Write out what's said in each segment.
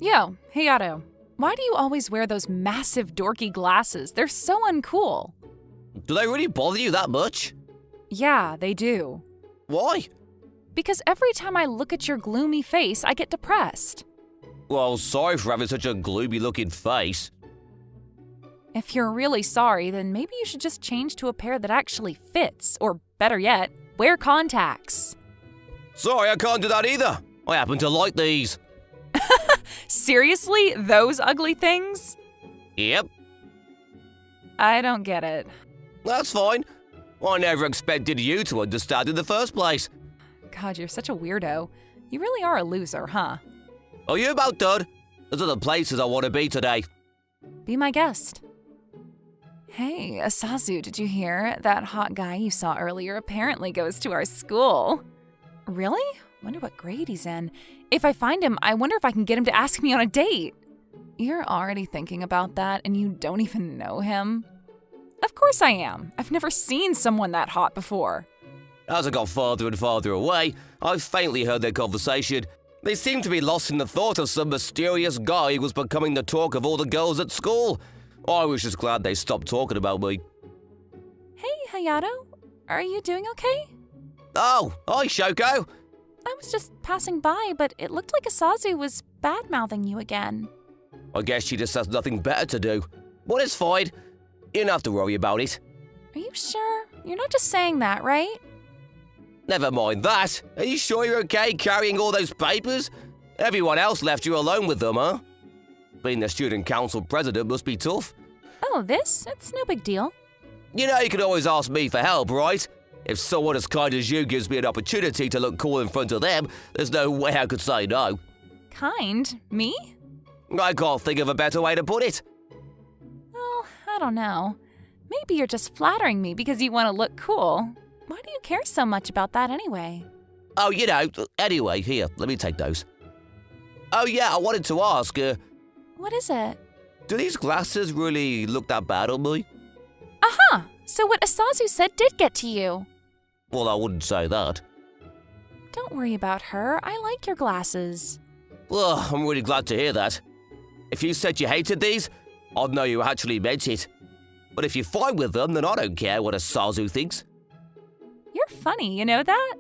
Yo, Hayato, why do you always wear those massive dorky glasses? They're so uncool. Do they really bother you that much? Yeah, they do. Why? Because every time I look at your gloomy face, I get depressed. Well, sorry for having such a gloomy-looking face. If you're really sorry, then maybe you should just change to a pair that actually fits, or better yet, wear contacts. Sorry, I can't do that either. I happen to like these. Seriously? Those ugly things? Yep, I don't get it. that's fine. I never expected you to understand in the first place. God, you're such a weirdo. You really are a loser, huh? Are you about done? There's other places I want to be today. Be my guest. Hey, Asazu, did you hear? That hot guy you saw earlier apparently goes to our school. Really? Wonder what grade he's in. If I find him, I wonder if I can get him to ask me on a date. You're already thinking about that and you don't even know him? Of course I am. I've never seen someone that hot before. As I got farther and farther away, I faintly heard their conversation. They seemed to be lost in the thought of some mysterious guy who was becoming the talk of all the girls at school. I was just glad they stopped talking about me. Hey, Hayato. Are you doing okay? Oh, hi, Shoko. I was just passing by, but it looked like Asazu was bad-mouthing you again. I guess she just has nothing better to do. But it's fine. You don't have to worry about it. Are you sure? You're not just saying that, right? Never mind that. Are you sure you're okay carrying all those papers? Everyone else left you alone with them, huh? Being the student council president must be tough. Oh, this? It's no big deal. You know you can always ask me for help, right? If someone as kind as you gives me an opportunity to look cool in front of them, there's no way I could say no. Kind? Me? I can't think of a better way to put it. Well, I don't know. Maybe you're just flattering me because you want to look cool. Why do you care so much about that anyway? Oh, you know, anyway, here, let me take those. Oh yeah, I wanted to ask, What is it? do these glasses really look that bad on me? Aha! So what Asazu said did get to you. Well, I wouldn't say that. Don't worry about her. I like your glasses. Well, I'm really glad to hear that. If you said you hated these, I'd know you actually meant it. But if you're fine with them, then I don't care what Asazu thinks. You're funny, you know that?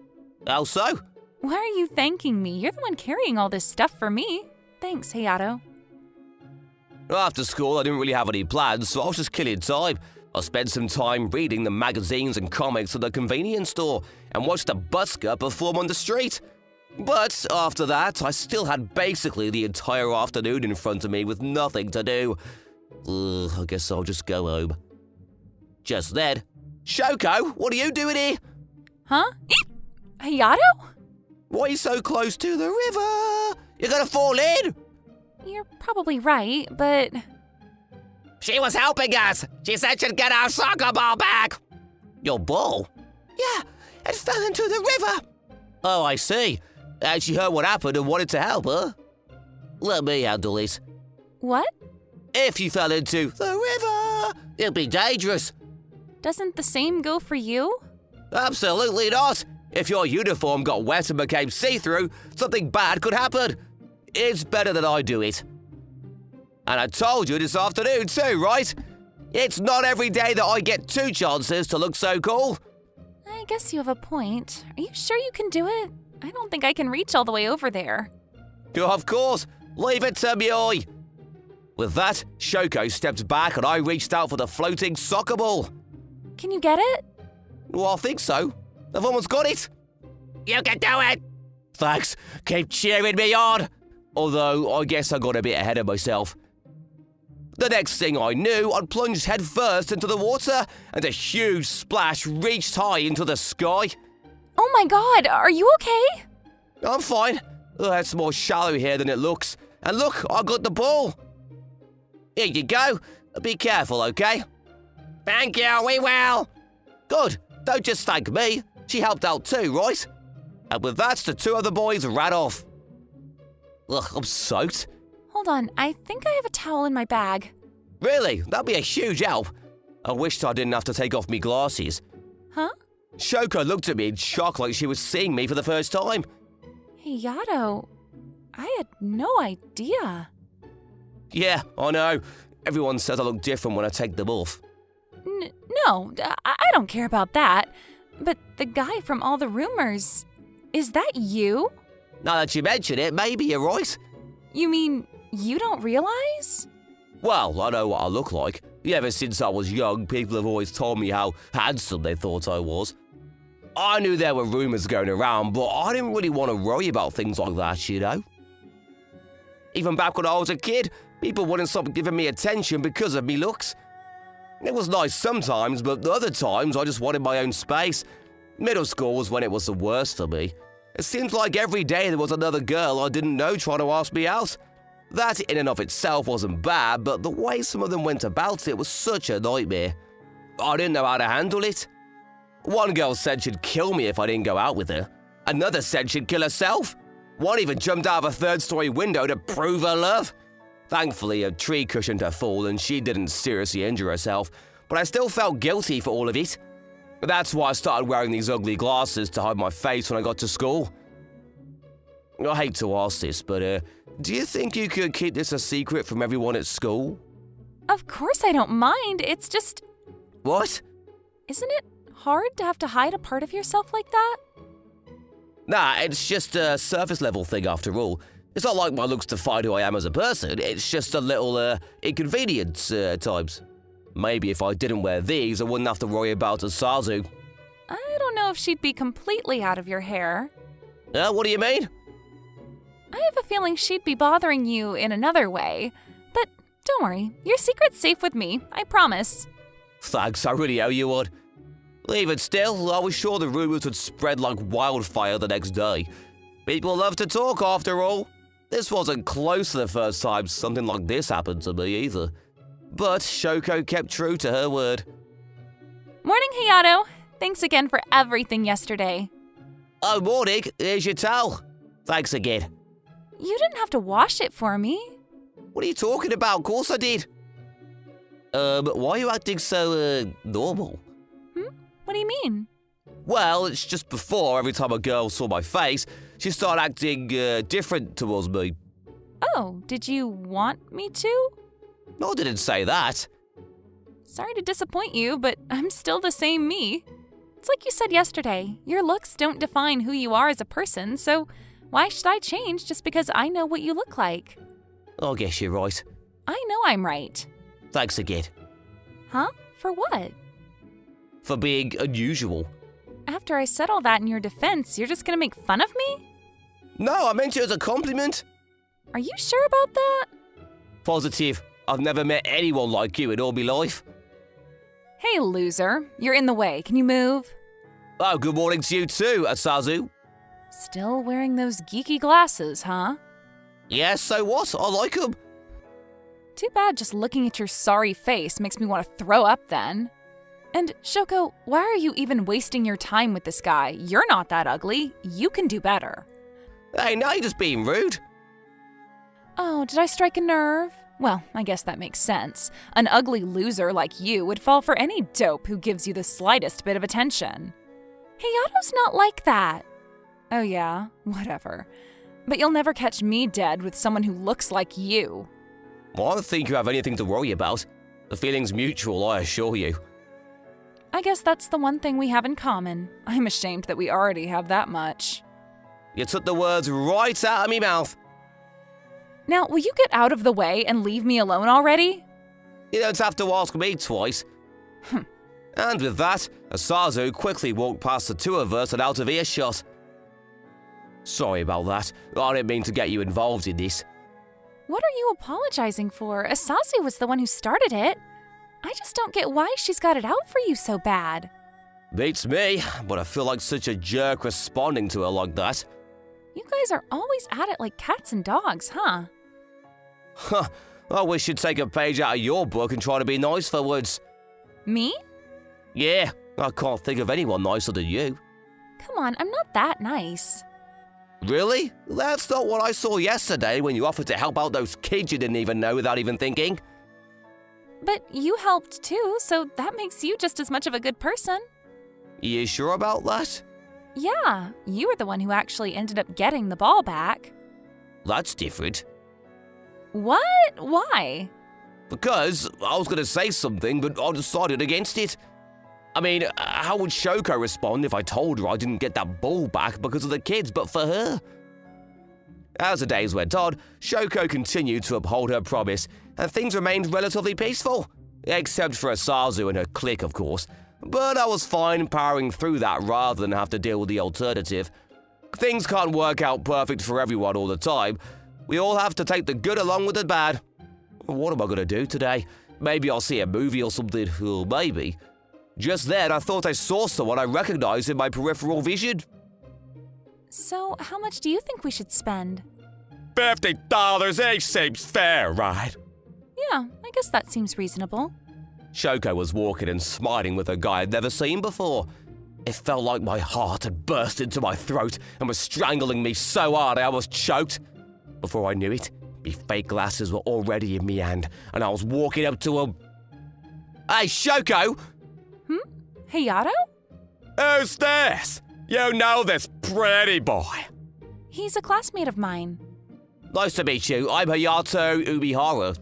How so? Why are you thanking me? You're the one carrying all this stuff for me. Thanks, Hayato. After school, I didn't really have any plans, so I was just killing time. I spent some time reading the magazines and comics at the convenience store and watched a busker perform on the street. But after that, I still had basically the entire afternoon in front of me with nothing to do. I guess I'll just go home. Just then, Shoko, what are you doing here? Huh? Hayato? Why are you so close to the river? You're gonna fall in! You're probably right, but... She was helping us. She said she'd get our soccer ball back. Your ball? Yeah, it fell into the river. Oh, I see. And she heard what happened and wanted to help her. Let me handle this. What? If you fell into the river, it'd be dangerous. Doesn't the same go for you? Absolutely not. If your uniform got wet and became see-through, something bad could happen. It's better that I do it. And I told you this afternoon too, right? It's not every day that I get 2 chances to look so cool. I guess you have a point. Are you sure you can do it? I don't think I can reach all the way over there. Of course, leave it to me. With that, Shoko stepped back and I reached out for the floating soccer ball. Can you get it? Well, I think so. I've almost got it. You can do it. Thanks. Keep cheering me on. Although, I guess I got a bit ahead of myself. The next thing I knew, I'd plunged headfirst into the water, and a huge splash reached high into the sky. Oh my god, are you okay? I'm fine. It's more shallow here than it looks. And look, I got the ball. Here you go. Be careful, okay? Thank you, we will. Good. Don't just thank me. She helped out too, right? And with that, the 2 other boys ran off. Ugh, I'm soaked. Hold on, I think I have a towel in my bag. Really? That'd be a huge help. I wished I didn't have to take off me glasses. Huh? Shoko looked at me in shock like she was seeing me for the first time. Hey, Yato, I had no idea. Yeah, I know. Everyone says I look different when I take them off. No, I don't care about that. But the guy from all the rumors, is that you? Now that you mention it, maybe you're right. You mean you don't realize? Well, I know what I look like. Ever since I was young, people have always told me how handsome they thought I was. I knew there were rumors going around, but I didn't really want to worry about things like that, you know? Even back when I was a kid, people wouldn't stop giving me attention because of me looks. It was nice sometimes, but other times I just wanted my own space. Middle school was when it was the worst for me. It seems like every day there was another girl I didn't know trying to ask me out. That in and of itself wasn't bad, but the way some of them went about it was such a nightmare. I didn't know how to handle it. One girl said she'd kill me if I didn't go out with her. Another said she'd kill herself. One even jumped out of a third-story window to prove her love. Thankfully, a tree cushioned her fall and she didn't seriously injure herself, but I still felt guilty for all of it. That's why I started wearing these ugly glasses to hide my face when I got to school. I hate to ask this, but do you think you could keep this a secret from everyone at school? Of course I don't mind, it's just… What? Isn't it hard to have to hide a part of yourself like that? Nah, it's just a surface-level thing after all. It's not like my looks define who I am as a person, it's just a little inconvenience at times. Maybe if I didn't wear these, I wouldn't have to worry about Asazu. I don't know if she'd be completely out of your hair. What do you mean? I have a feeling she'd be bothering you in another way. But don't worry, your secret's safe with me, I promise. Thanks, I really owe you one. Even still, I was sure the rumors would spread like wildfire the next day. People love to talk after all. This wasn't close to the first time something like this happened to me either. But Shoko kept true to her word. Morning, Hayato. Thanks again for everything yesterday. Oh, morning. Here's your towel. Thanks again. You didn't have to wash it for me. What are you talking about? Of course I did. Why are you acting so, normal? What do you mean? Well, it's just before, every time a girl saw my face, she started acting, different towards me. Oh, did you want me to? No, I didn't say that. Sorry to disappoint you, but I'm still the same me. It's like you said yesterday, your looks don't define who you are as a person, so why should I change just because I know what you look like? I guess you're right. I know I'm right. Thanks again. Huh? For what? For being unusual. After I said all that in your defense, you're just gonna make fun of me? No, I meant it as a compliment. Are you sure about that? Positive. I've never met anyone like you in all my life. Hey, loser. You're in the way. Can you move? Oh, good morning to you too, Asazu. Still wearing those geeky glasses, huh? Yes, so what? I like them. Too bad just looking at your sorry face makes me want to throw up then. And Shoko, why are you even wasting your time with this guy? You're not that ugly. You can do better. Hey, now you're just being rude. Oh, did I strike a nerve? Well, I guess that makes sense. An ugly loser like you would fall for any dope who gives you the slightest bit of attention. Hayato's not like that. Oh yeah, whatever. But you'll never catch me dead with someone who looks like you. Well, I don't think you have anything to worry about. The feeling's mutual, I assure you. I guess that's the one thing we have in common. I'm ashamed that we already have that much. You took the words right out of me mouth. Now, will you get out of the way and leave me alone already? You don't have to ask me twice. And with that, Asazu quickly walked past the two of us and out of earshot. Sorry about that. I didn't mean to get you involved in this. What are you apologizing for? Asazu was the one who started it. I just don't get why she's got it out for you so bad. Beats me, but I feel like such a jerk responding to her like that. You guys are always at it like cats and dogs, huh? Huh, I wish you'd take a page out of your book and try to be nice for once. Me? Yeah, I can't think of anyone nicer than you. Come on, I'm not that nice. Really? That's not what I saw yesterday when you offered to help out those kids you didn't even know without even thinking. But you helped too, so that makes you just as much of a good person. You sure about that? Yeah, you were the one who actually ended up getting the ball back. That's different. What? Why? Because I was going to say something, but I decided against it. I mean, how would Shoko respond if I told her I didn't get that ball back because of the kids, but for her? As the days went on, Shoko continued to uphold her promise, and things remained relatively peaceful. Except for Asazu and her clique, of course. But I was fine powering through that rather than have to deal with the alternative. Things can't work out perfect for everyone all the time. We all have to take the good along with the bad. What am I going to do today? Maybe I'll see a movie or something, or maybe. Just then, I thought I saw someone I recognized in my peripheral vision. So, how much do you think we should spend? $50 each seems fair, right? Yeah, I guess that seems reasonable. Shoko was walking and smiling with a guy I'd never seen before. It felt like my heart had burst into my throat and was strangling me so hard I almost choked. Before I knew it, my fake glasses were already in me hand, and I was walking up to him. Hey, Shoko! Hayato? Who's this? You know this pretty boy. He's a classmate of mine. Nice to meet you. I'm Hayato Umihara.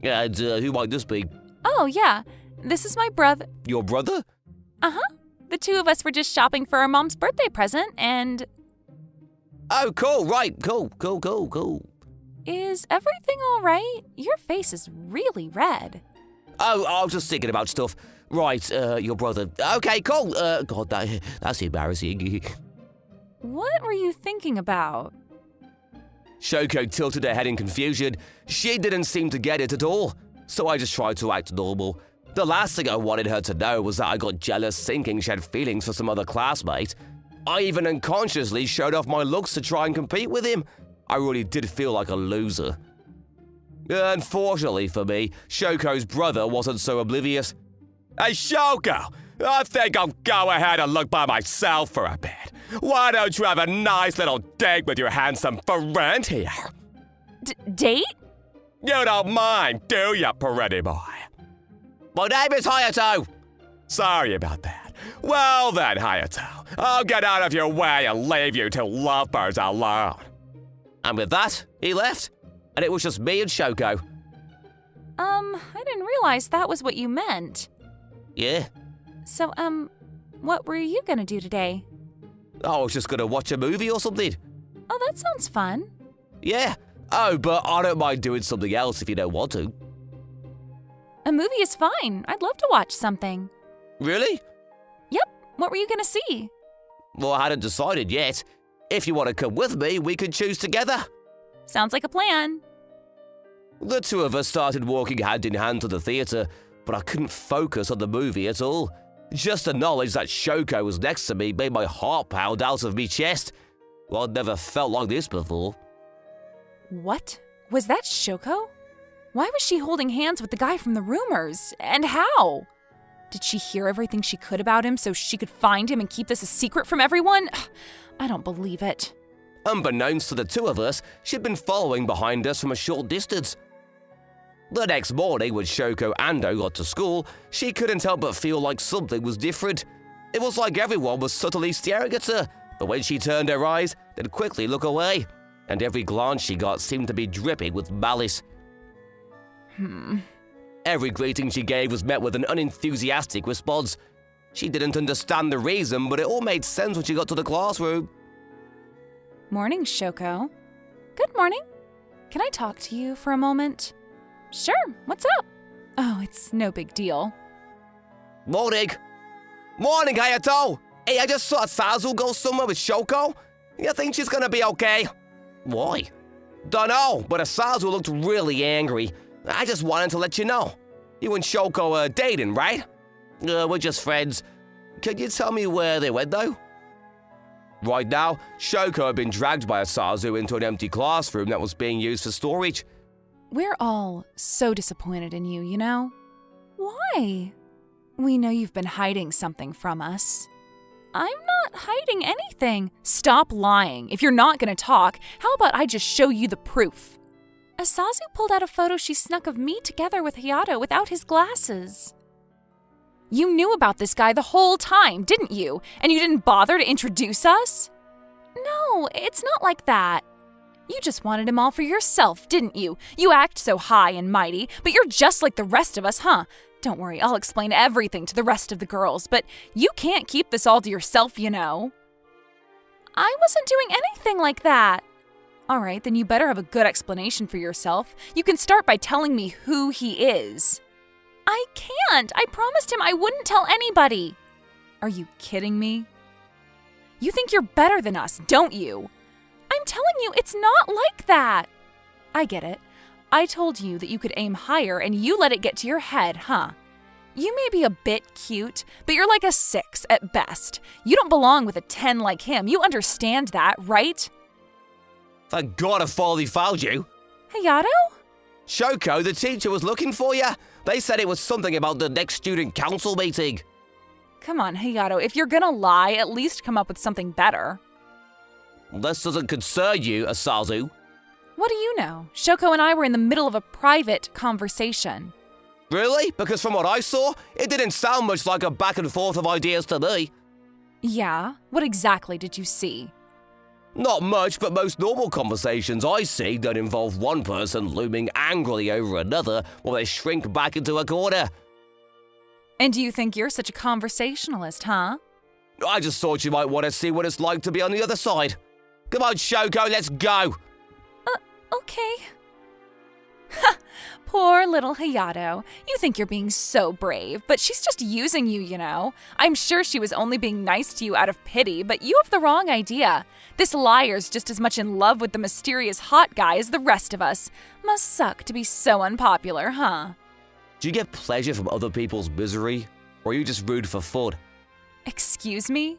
And who might this be? Oh, yeah. This is my brother. Your brother? Uh-huh. The two of us were just shopping for our mom's birthday present, and... Oh, cool. Right. Cool. Is everything all right? Your face is really red. Oh, I was just thinking about stuff. Right, your brother. Okay, cool. God, that's embarrassing. What were you thinking about? Shoko tilted her head in confusion. She didn't seem to get it at all, so I just tried to act normal. The last thing I wanted her to know was that I got jealous thinking she had feelings for some other classmate. I even unconsciously showed off my looks to try and compete with him. I really did feel like a loser. Unfortunately for me, Shoko's brother wasn't so oblivious. Hey, Shoko! I think I'll go ahead and look by myself for a bit. Why don't you have a nice little date with your handsome friend here? Date? You don't mind, do you, pretty boy? My name is Hayato. Sorry about that. Well then, Hayato, I'll get out of your way and leave you two lovebirds alone. And with that, he left, and it was just me and Shoko. I didn't realize that was what you meant. Yeah. So, what were you gonna do today? I was just gonna watch a movie or something. Oh, that sounds fun. Yeah. Oh, but I don't mind doing something else if you don't want to. A movie is fine. I'd love to watch something. Really? Yep. What were you gonna see? Well, I hadn't decided yet. If you want to come with me, we can choose together. Sounds like a plan. The two of us started walking hand in hand to the theater, but I couldn't focus on the movie at all. Just the knowledge that Shoko was next to me made my heart pound out of me chest. Well, I'd never felt like this before. What? Was that Shoko? Why was she holding hands with the guy from the rumors? And how? Did she hear everything she could about him so she could find him and keep this a secret from everyone? I don't believe it. Unbeknownst to the two of us, she'd been following behind us from a short distance. The next morning, when Shoko Ando got to school, she couldn't help but feel like something was different. It was like everyone was subtly staring at her, but when she turned her eyes, they'd quickly look away, and every glance she got seemed to be dripping with malice. Every greeting she gave was met with an unenthusiastic response. She didn't understand the reason, but it all made sense when she got to the classroom. Morning, Shoko. Good morning. Can I talk to you for a moment? Sure, what's up? Oh, it's no big deal. Morning. Morning, Hayato. Hey, I just saw Sazu go somewhere with Shoko. You think she's gonna be okay? Why? Dunno, but Asazu looked really angry. I just wanted to let you know. You and Shoko are dating, right? We're just friends. Can you tell me where they went, though? Right now, Shoko had been dragged by Asazu into an empty classroom that was being used for storage. We're all so disappointed in you, you know? Why? We know you've been hiding something from us. I'm not hiding anything. Stop lying. If you're not gonna talk, how about I just show you the proof? Asazu pulled out a photo she snuck of me together with Hayato without his glasses. You knew about this guy the whole time, didn't you? And you didn't bother to introduce us? No, it's not like that. You just wanted him all for yourself, didn't you? You act so high and mighty, but you're just like the rest of us, huh? Don't worry, I'll explain everything to the rest of the girls, but you can't keep this all to yourself, you know. I wasn't doing anything like that. All right, then you better have a good explanation for yourself. You can start by telling me who he is. I can't. I promised him I wouldn't tell anybody. Are you kidding me? You think you're better than us, don't you? I'm telling you, it's not like that. I get it. I told you that you could aim higher and you let it get to your head, huh? You may be a bit cute, but you're like a 6 at best. You don't belong with a 10 like him. You understand that, right? Thank God I finally found you. Hayato? Shoko, the teacher was looking for you. They said it was something about the next student council meeting. Come on, Hayato, if you're gonna lie, at least come up with something better. This doesn't concern you, Asazu. What do you know? Shoko and I were in the middle of a private conversation. Really? Because from what I saw, it didn't sound much like a back and forth of ideas to me. Yeah? What exactly did you see? Not much, but most normal conversations I see don't involve one person looming angrily over another while they shrink back into a corner. And do you think you're such a conversationalist, huh? I just thought you might want to see what it's like to be on the other side. Come on, Shoko, let's go. Okay. Ha! Poor little Hayato. You think you're being so brave, but she's just using you, you know. I'm sure she was only being nice to you out of pity, but you have the wrong idea. This liar's just as much in love with the mysterious hot guy as the rest of us. Must suck to be so unpopular, huh? Do you get pleasure from other people's misery, or are you just rude for fun? Excuse me?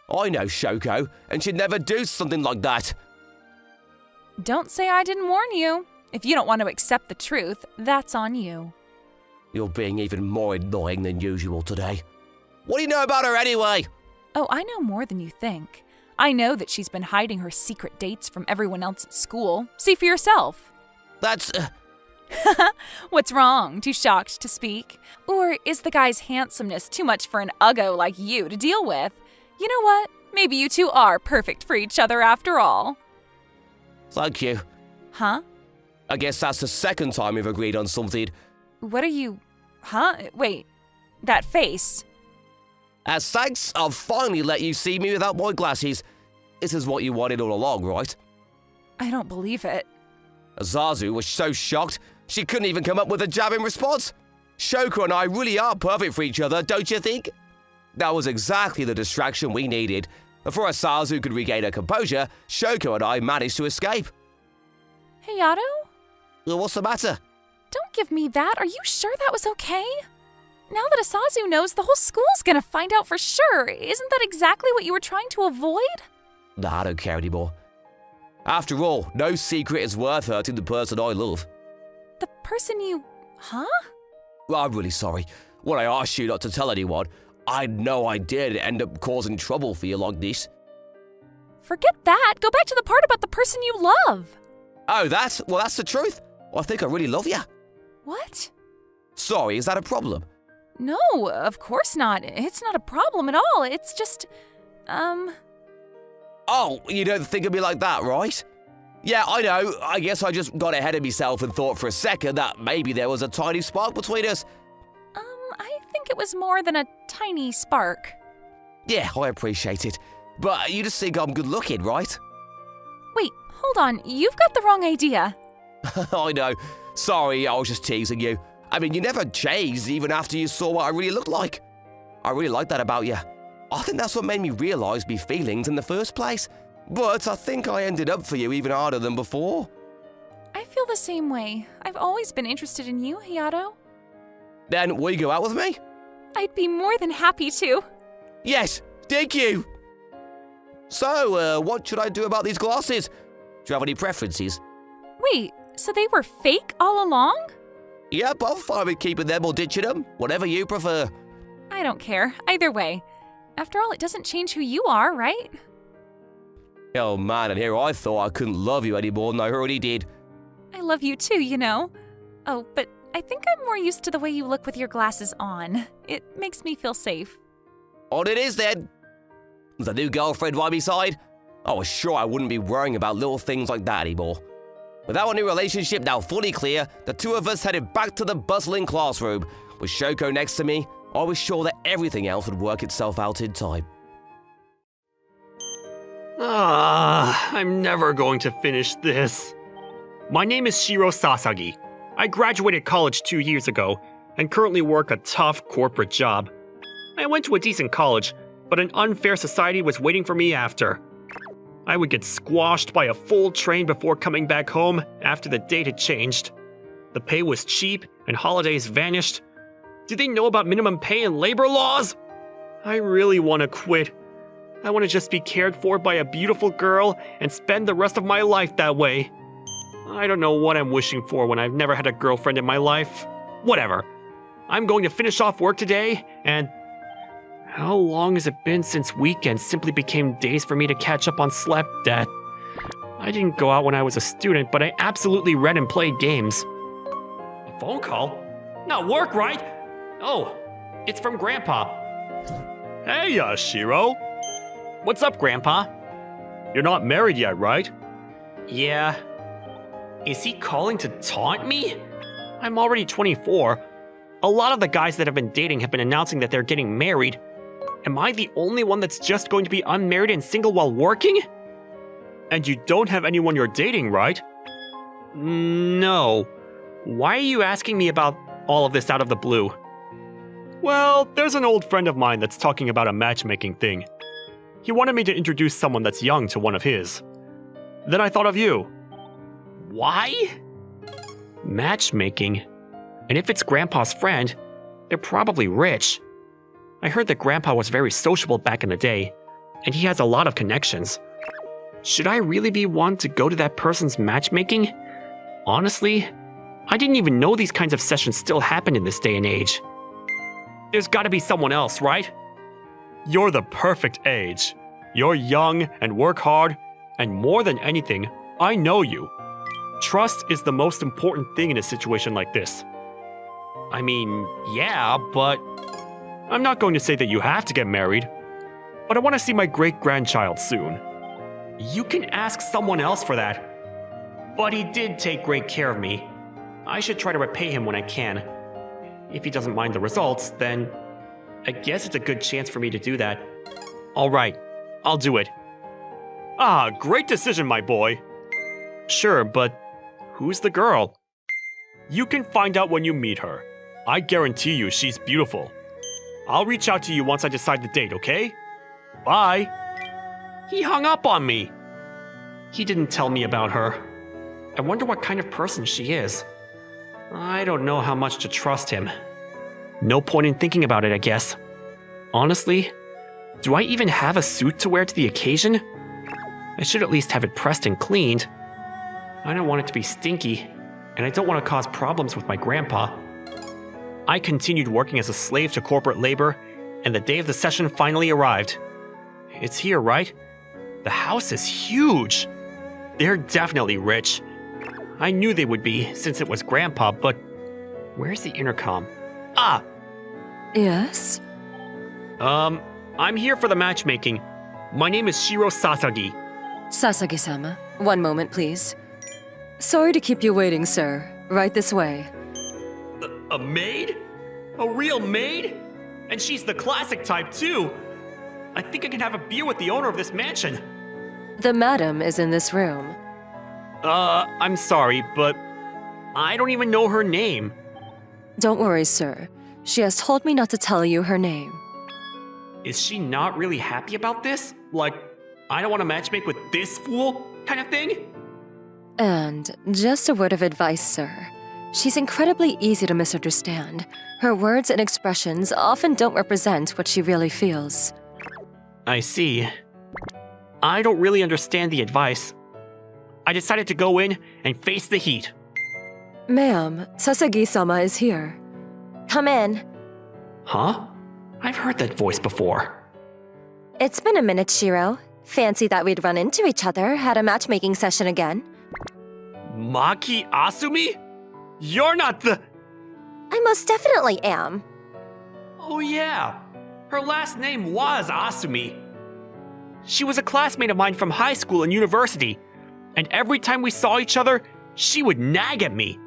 I know Shoko, and she'd never do something like that. Don't say I didn't warn you. If you don't want to accept the truth, that's on you. You're being even more annoying than usual today. What do you know about her anyway? Oh, I know more than you think. I know that she's been hiding her secret dates from everyone else at school. See for yourself. That's... What's wrong? Too shocked to speak? Or is the guy's handsomeness too much for an uggo like you to deal with? You know what? Maybe you two are perfect for each other after all. Thank you. Huh? I guess that's the second time we've agreed on something. What are you... Huh? Wait. That face. As thanks, I'll finally let you see me without my glasses. This is what you wanted all along, right? I don't believe it. Azazu was so shocked, she couldn't even come up with a jabbing response. Shoko and I really are perfect for each other, don't you think? That was exactly the distraction we needed. Before Azazu could regain her composure, Shoko and I managed to escape. Hayato? Well, what's the matter? Don't give me that. Are you sure that was okay? Now that Asazu knows, the whole school's gonna find out for sure. Isn't that exactly what you were trying to avoid? Nah, I don't care anymore. After all, no secret is worth hurting the person I love. The person you... Huh? Well, I'm really sorry. When I asked you not to tell anyone, I had no idea it'd end up causing trouble for you like this. Forget that. Go back to the part about the person you love. Oh, that's the truth. Well, I think I really love you. What? Sorry, is that a problem? No, of course not. It's not a problem at all. It's just, Oh, you don't think of me like that, right? Yeah, I know. I guess I just got ahead of myself and thought for a second that maybe there was a tiny spark between us. I think it was more than a tiny spark. Yeah, I appreciate it. But you just think I'm good looking, right? Wait, hold on. You've got the wrong idea. I know. Sorry, I was just teasing you. I mean, you never changed even after you saw what I really looked like. I really like that about you. I think that's what made me realise me feelings in the first place. But I think I ended up for you even harder than before. I feel the same way. I've always been interested in you, Hayato. Then will you go out with me? I'd be more than happy to. Yes, thank you. So, what should I do about these glasses? Do you have any preferences? Wait, so they were fake all along? Yep, I'm fine with keeping them or ditching them. Whatever you prefer. I don't care. Either way. After all, it doesn't change who you are, right? Oh man, and here I thought I couldn't love you any more than I already did. I love you too, you know. Oh, but I think I'm more used to the way you look with your glasses on. It makes me feel safe. On it is then. The new girlfriend by my side. I was sure I wouldn't be worrying about little things like that anymore. With our new relationship now fully clear, the two of us headed back to the bustling classroom. With Shoko next to me, I was sure that everything else would work itself out in time. I'm never going to finish this. My name is Shiro Sasagi. I graduated college 2 years ago and currently work a tough corporate job. I went to a decent college, but an unfair society was waiting for me after. I would get squashed by a full train before coming back home after the date had changed. The pay was cheap and holidays vanished. Do they know about minimum pay and labor laws? I really want to quit. I want to just be cared for by a beautiful girl and spend the rest of my life that way. I don't know what I'm wishing for when I've never had a girlfriend in my life. Whatever. I'm going to finish off work today, and how long has it been since weekends simply became days for me to catch up on sleep debt? I didn't go out when I was a student, but I absolutely read and played games. A phone call? Not work, right? Oh, it's from Grandpa. Hey, Shiro. What's up, Grandpa? You're not married yet, right? Yeah. Is he calling to taunt me? I'm already 24. A lot of the guys that I've been dating have been announcing that they're getting married. Am I the only one that's just going to be unmarried and single while working? And you don't have anyone you're dating, right? No. Why are you asking me about all of this out of the blue? Well, there's an old friend of mine that's talking about a matchmaking thing. He wanted me to introduce someone that's young to one of his. Then I thought of you. Why? Matchmaking? And if it's Grandpa's friend, they're probably rich. I heard that Grandpa was very sociable back in the day, and he has a lot of connections. Should I really be one to go to that person's matchmaking? Honestly, I didn't even know these kinds of sessions still happen in this day and age. There's gotta be someone else, right? You're the perfect age. You're young and work hard, and more than anything, I know you. Trust is the most important thing in a situation like this. I mean, yeah, but I'm not going to say that you have to get married, but I want to see my great-grandchild soon. You can ask someone else for that. But he did take great care of me. I should try to repay him when I can. If he doesn't mind the results, then I guess it's a good chance for me to do that. All right, I'll do it. Ah, great decision, my boy. Sure, but who's the girl? You can find out when you meet her. I guarantee you she's beautiful. I'll reach out to you once I decide the date, okay? Bye. He hung up on me. He didn't tell me about her. I wonder what kind of person she is. I don't know how much to trust him. No point in thinking about it, I guess. Honestly, do I even have a suit to wear to the occasion? I should at least have it pressed and cleaned. I don't want it to be stinky, and I don't want to cause problems with my grandpa. I continued working as a slave to corporate labor, and the day of the session finally arrived. It's here, right? The house is huge. They're definitely rich. I knew they would be, since it was Grandpa, but where's the intercom? Ah! Yes? I'm here for the matchmaking. My name is Shiro Sasagi. Sasagi-sama, one moment, please. Sorry to keep you waiting, sir. Right this way. A maid? A real maid? And she's the classic type, too. I think I can have a beer with the owner of this mansion. The madam is in this room. I'm sorry, but I don't even know her name. Don't worry, sir. She has told me not to tell you her name. Is she not really happy about this? Like, I don't want to matchmake with this fool kind of thing? And just a word of advice, sir. She's incredibly easy to misunderstand. Her words and expressions often don't represent what she really feels. I see. I don't really understand the advice. I decided to go in and face the heat. Ma'am, Sasagi-sama is here. Come in. Huh? I've heard that voice before. It's been a minute, Shiro. Fancy that we'd run into each other at a matchmaking session again. Maki Asumi? You're not the... I most definitely am. Oh yeah. Her last name was Asumi. She was a classmate of mine from high school and university, and every time we saw each other, she would nag at me.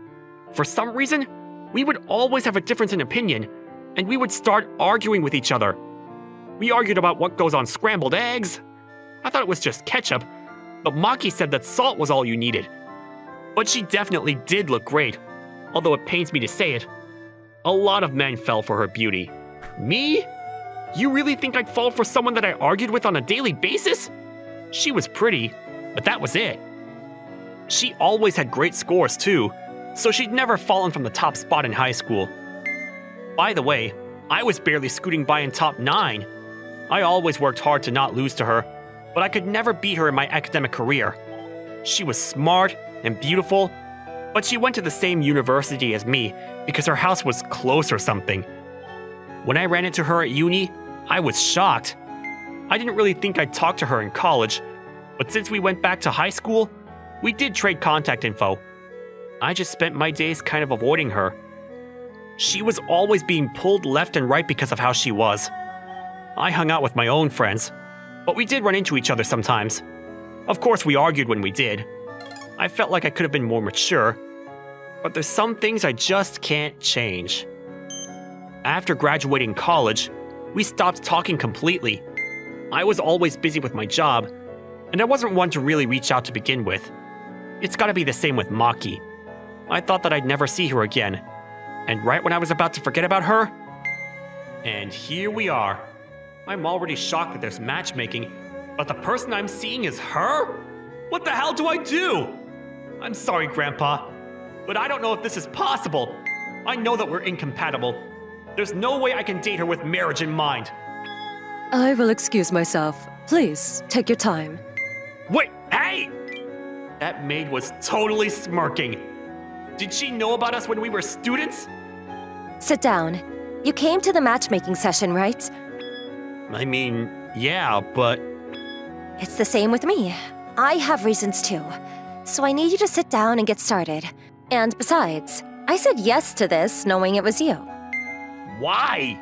For some reason, we would always have a difference in opinion, and we would start arguing with each other. We argued about what goes on scrambled eggs. I thought it was just ketchup, but Maki said that salt was all you needed. But she definitely did look great, although it pains me to say it. A lot of men fell for her beauty. Me? You really think I'd fall for someone that I argued with on a daily basis? She was pretty, but that was it. She always had great scores too, so she'd never fallen from the top spot in high school. By the way, I was barely scooting by in top 9. I always worked hard to not lose to her, but I could never beat her in my academic career. She was smart and beautiful, but she went to the same university as me because her house was close or something. When I ran into her at uni, I was shocked. I didn't really think I'd talk to her in college, but since we went back to high school, we did trade contact info. I just spent my days kind of avoiding her. She was always being pulled left and right because of how she was. I hung out with my own friends, but we did run into each other sometimes. Of course, we argued when we did. I felt like I could have been more mature, but there's some things I just can't change. After graduating college, we stopped talking completely. I was always busy with my job, and I wasn't one to really reach out to begin with. It's gotta be the same with Maki. I thought that I'd never see her again, and right when I was about to forget about her, and here we are. I'm already shocked that there's matchmaking, but the person I'm seeing is her? What the hell do I do? I'm sorry, Grandpa, but I don't know if this is possible. I know that we're incompatible. There's no way I can date her with marriage in mind. I will excuse myself. Please, take your time. Wait, hey! That maid was totally smirking. Did she know about us when we were students? Sit down. You came to the matchmaking session, right? I mean, yeah, but... It's the same with me. I have reasons too. So I need you to sit down and get started. And besides, I said yes to this knowing it was you. Why?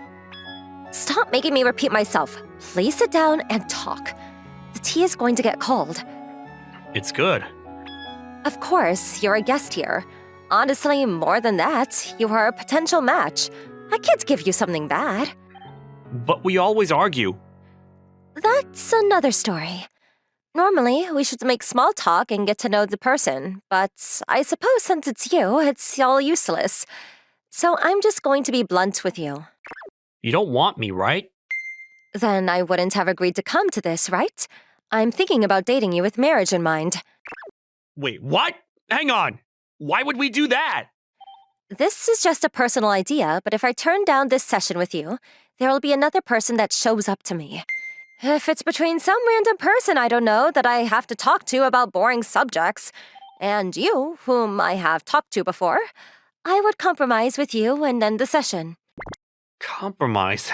Stop making me repeat myself. Please sit down and talk. The tea is going to get cold. It's good. Of course, you're a guest here. Honestly, more than that, you are a potential match. I can't give you something bad. But we always argue. That's another story. Normally, we should make small talk and get to know the person, but I suppose since it's you, it's all useless. So I'm just going to be blunt with you. You don't want me, right? Then I wouldn't have agreed to come to this, right? I'm thinking about dating you with marriage in mind. Wait, what? Hang on. Why would we do that? This is just a personal idea, but if I turn down this session with you, there will be another person that shows up to me. If it's between some random person I don't know that I have to talk to about boring subjects, and you, whom I have talked to before, I would compromise with you and end the session. Compromise?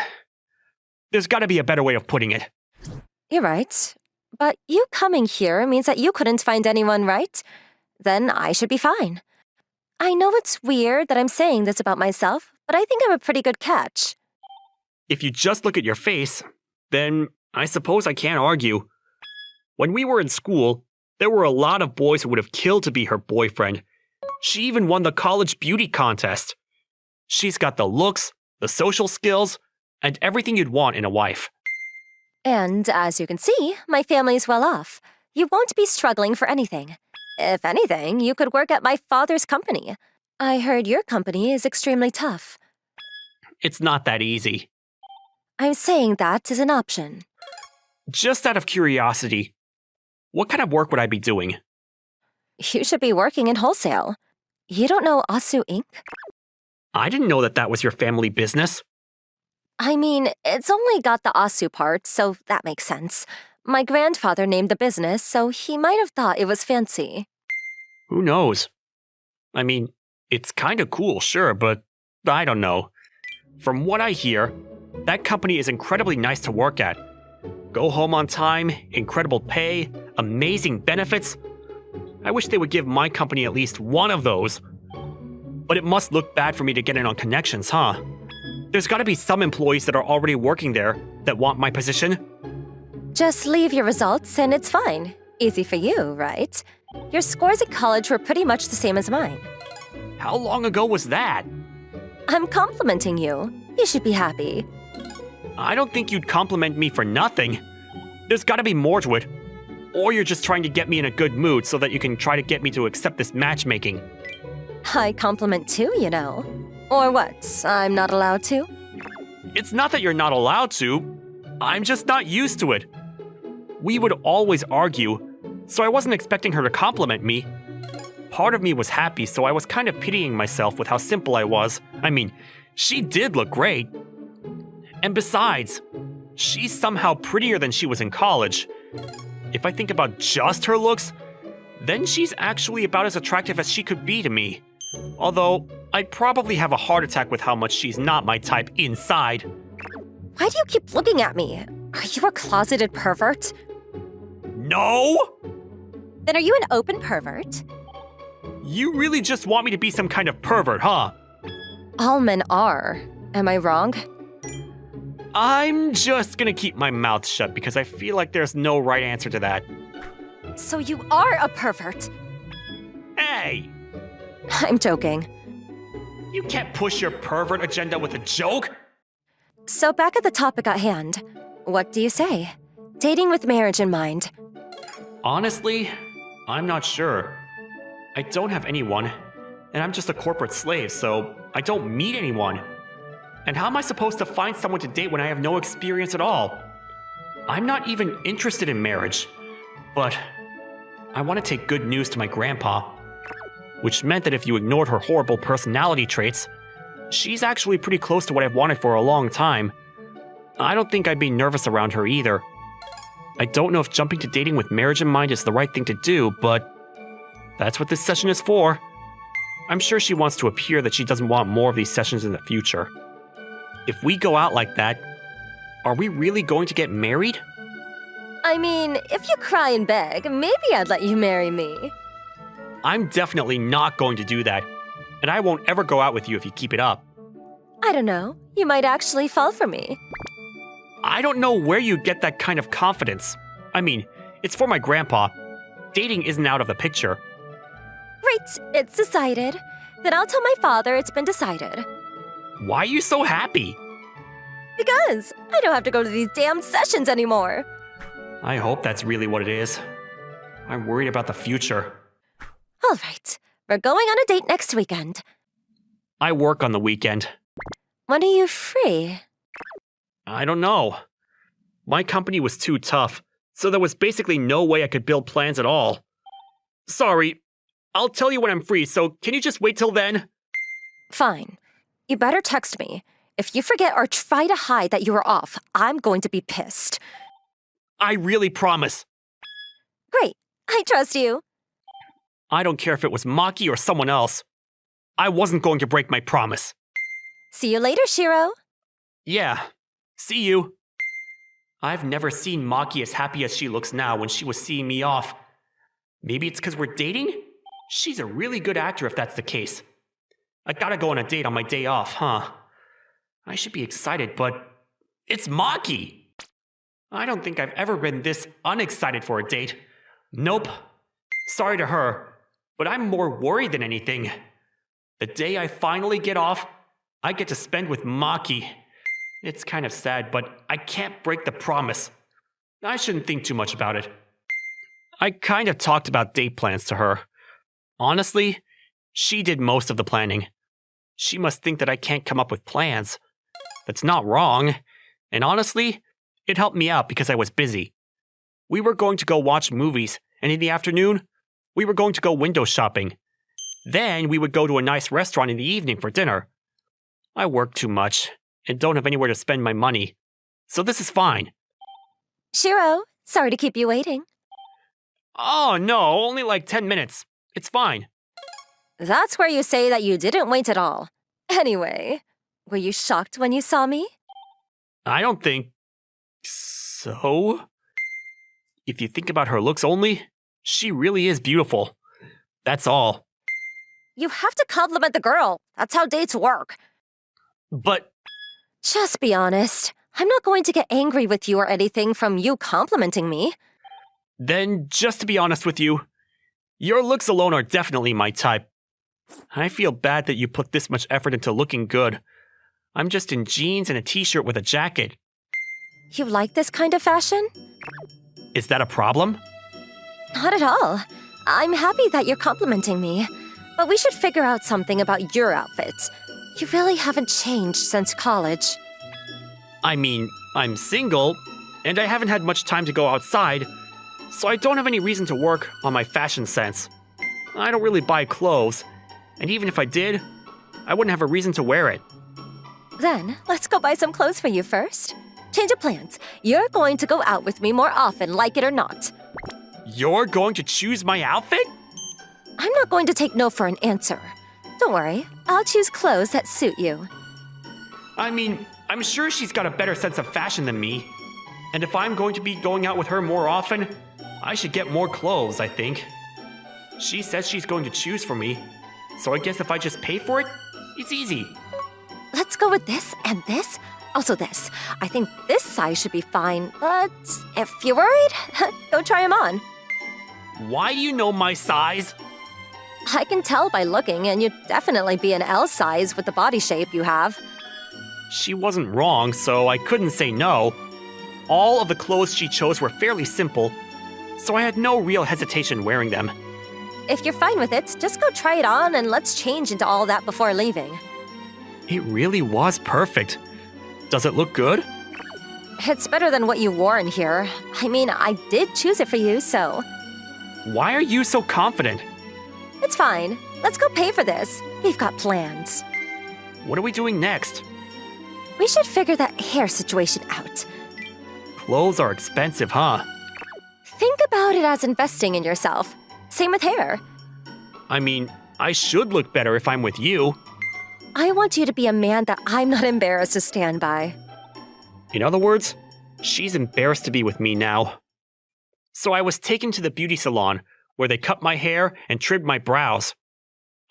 There's gotta be a better way of putting it. You're right. But you coming here means that you couldn't find anyone, right? Then I should be fine. I know it's weird that I'm saying this about myself, but I think I'm a pretty good catch. If you just look at your face, then I suppose I can't argue. When we were in school, there were a lot of boys who would have killed to be her boyfriend. She even won the college beauty contest. She's got the looks, the social skills, and everything you'd want in a wife. And as you can see, my family's well off. You won't be struggling for anything. If anything, you could work at my father's company. I heard your company is extremely tough. It's not that easy. I'm saying that is an option. Just out of curiosity, what kind of work would I be doing? You should be working in wholesale. You don't know Asu Inc.? I didn't know that was your family business. I mean, it's only got the Asu part, so that makes sense. My grandfather named the business, so he might have thought it was fancy. Who knows? I mean, it's kinda cool, sure, but I don't know. From what I hear, that company is incredibly nice to work at. Go home on time, incredible pay, amazing benefits. I wish they would give my company at least one of those. But it must look bad for me to get in on connections, huh? There's gotta be some employees that are already working there that want my position. Just leave your results and it's fine. Easy for you, right? Your scores at college were pretty much the same as mine. How long ago was that? I'm complimenting you. You should be happy. I don't think you'd compliment me for nothing. There's gotta be more to it. Or you're just trying to get me in a good mood so that you can try to get me to accept this matchmaking. I compliment too, you know. Or what? I'm not allowed to? It's not that you're not allowed to. I'm just not used to it. We would always argue, so I wasn't expecting her to compliment me. Part of me was happy, so I was kind of pitying myself with how simple I was. I mean, she did look great. And besides, she's somehow prettier than she was in college. If I think about just her looks, then she's actually about as attractive as she could be to me. Although, I'd probably have a heart attack with how much she's not my type inside. Why do you keep looking at me? Are you a closeted pervert? No! Then are you an open pervert? You really just want me to be some kind of pervert, huh? All men are. Am I wrong? I'm just gonna keep my mouth shut because I feel like there's no right answer to that. So you are a pervert. Hey! I'm joking. You can't push your pervert agenda with a joke! So back at the topic at hand, what do you say? Dating with marriage in mind. Honestly, I'm not sure. I don't have anyone, and I'm just a corporate slave, so I don't meet anyone. And how am I supposed to find someone to date when I have no experience at all? I'm not even interested in marriage, but I want to take good news to my grandpa. Which meant that if you ignored her horrible personality traits, she's actually pretty close to what I've wanted for a long time. I don't think I'd be nervous around her either. I don't know if jumping to dating with marriage in mind is the right thing to do, but that's what this session is for. I'm sure she wants to appear that she doesn't want more of these sessions in the future. If we go out like that, are we really going to get married? I mean, if you cry and beg, maybe I'd let you marry me. I'm definitely not going to do that, and I won't ever go out with you if you keep it up. I don't know. You might actually fall for me. I don't know where you get that kind of confidence. I mean, it's for my grandpa. Dating isn't out of the picture. Right, it's decided. Then I'll tell my father it's been decided. Why are you so happy? Because I don't have to go to these damn sessions anymore. I hope that's really what it is. I'm worried about the future. All right, we're going on a date next weekend. I work on the weekend. When are you free? I don't know. My company was too tough, so there was basically no way I could build plans at all. Sorry, I'll tell you when I'm free, so can you just wait till then? Fine. You better text me. If you forget or try to hide that you were off, I'm going to be pissed. I really promise. Great, I trust you. I don't care if it was Maki or someone else. I wasn't going to break my promise. See you later, Shiro. Yeah, see you. I've never seen Maki as happy as she looks now when she was seeing me off. Maybe it's because we're dating? She's a really good actor if that's the case. I gotta go on a date on my day off, huh? I should be excited, but it's Maki! I don't think I've ever been this unexcited for a date. Nope. Sorry to her, but I'm more worried than anything. The day I finally get off, I get to spend with Maki. It's kind of sad, but I can't break the promise. I shouldn't think too much about it. I kind of talked about date plans to her. Honestly, she did most of the planning. She must think that I can't come up with plans. That's not wrong. And honestly, it helped me out because I was busy. We were going to go watch movies, and in the afternoon, we were going to go window shopping. Then we would go to a nice restaurant in the evening for dinner. I work too much and don't have anywhere to spend my money, so this is fine. Shiro, sorry to keep you waiting. Oh no, only like 10 minutes. It's fine. That's where you say that you didn't wait at all. Anyway, were you shocked when you saw me? I don't think so. If you think about her looks only, she really is beautiful. That's all. You have to compliment the girl. That's how dates work. But Just be honest. I'm not going to get angry with you or anything from you complimenting me. Then, just to be honest with you, your looks alone are definitely my type. I feel bad that you put this much effort into looking good. I'm just in jeans and a t-shirt with a jacket. You like this kind of fashion? Is that a problem? Not at all. I'm happy that you're complimenting me. But we should figure out something about your outfits. You really haven't changed since college. I mean, I'm single, and I haven't had much time to go outside, so I don't have any reason to work on my fashion sense. I don't really buy clothes, and even if I did, I wouldn't have a reason to wear it. Then, let's go buy some clothes for you first. Change of plans. You're going to go out with me more often, like it or not. You're going to choose my outfit? I'm not going to take no for an answer. Don't worry, I'll choose clothes that suit you. I mean, I'm sure she's got a better sense of fashion than me. And if I'm going to be going out with her more often, I should get more clothes, I think. She says she's going to choose for me, so I guess if I just pay for it, it's easy. Let's go with this and this. Also this. I think this size should be fine, but if you're worried, go try them on. Why do you know my size? I can tell by looking, and you'd definitely be an L size with the body shape you have. She wasn't wrong, so I couldn't say no. All of the clothes she chose were fairly simple, so I had no real hesitation wearing them. If you're fine with it, just go try it on and let's change into all that before leaving. It really was perfect. Does it look good? It's better than what you wore in here. I mean, I did choose it for you, so... Why are you so confident? It's fine. Let's go pay for this. We've got plans. What are we doing next? We should figure that hair situation out. Clothes are expensive, huh? Think about it as investing in yourself. Same with hair. I mean, I should look better if I'm with you. I want you to be a man that I'm not embarrassed to stand by. In other words, she's embarrassed to be with me now. So I was taken to the beauty salon, where they cut my hair and trimmed my brows.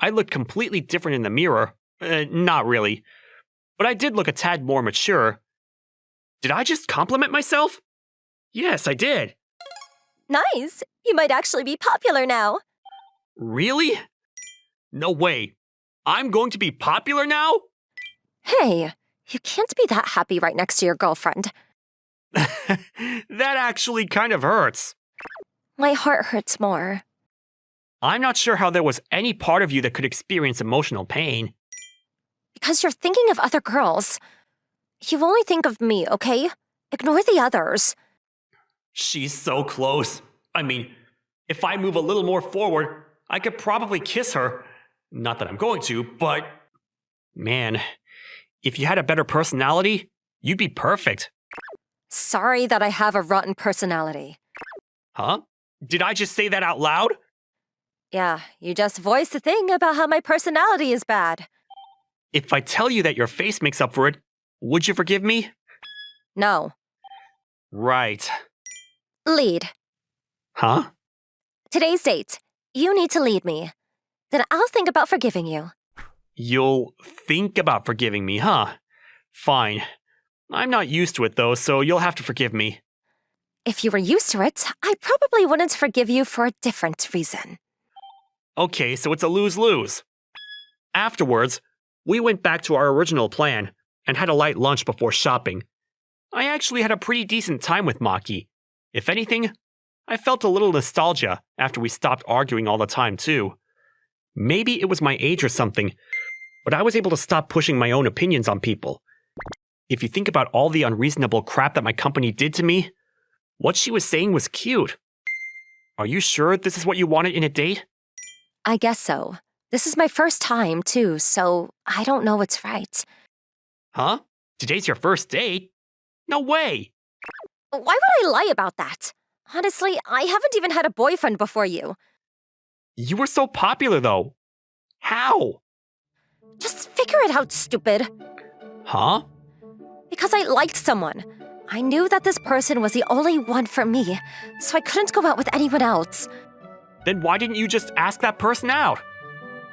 I looked completely different in the mirror. Not really. But I did look a tad more mature. Did I just compliment myself? Yes, I did. Nice. You might actually be popular now. Really? No way. I'm going to be popular now? Hey, you can't be that happy right next to your girlfriend. That actually kind of hurts. My heart hurts more. I'm not sure how there was any part of you that could experience emotional pain. Because you're thinking of other girls. You only think of me, okay? Ignore the others. She's so close. I mean, if I move a little more forward, I could probably kiss her. Not that I'm going to, but... Man, if you had a better personality, you'd be perfect. Sorry that I have a rotten personality. Huh? Did I just say that out loud? Yeah, you just voiced the thing about how my personality is bad. If I tell you that your face makes up for it, would you forgive me? No. Right. Lead. Huh? Today's date. You need to lead me. Then I'll think about forgiving you. You'll think about forgiving me, huh? Fine. I'm not used to it though, so you'll have to forgive me. If you were used to it, I probably wouldn't forgive you for a different reason. Okay, so it's a lose-lose. Afterwards, we went back to our original plan and had a light lunch before shopping. I actually had a pretty decent time with Maki. If anything, I felt a little nostalgia after we stopped arguing all the time too. Maybe it was my age or something, but I was able to stop pushing my own opinions on people. If you think about all the unreasonable crap that my company did to me, what she was saying was cute. Are you sure this is what you wanted in a date? I guess so. This is my first time, too, so I don't know what's right. Huh? Today's your first date? No way! Why would I lie about that? Honestly, I haven't even had a boyfriend before you. You were so popular, though. How? Just figure it out, stupid. Huh? Because I liked someone. I knew that this person was the only one for me, so I couldn't go out with anyone else. Then why didn't you just ask that person out?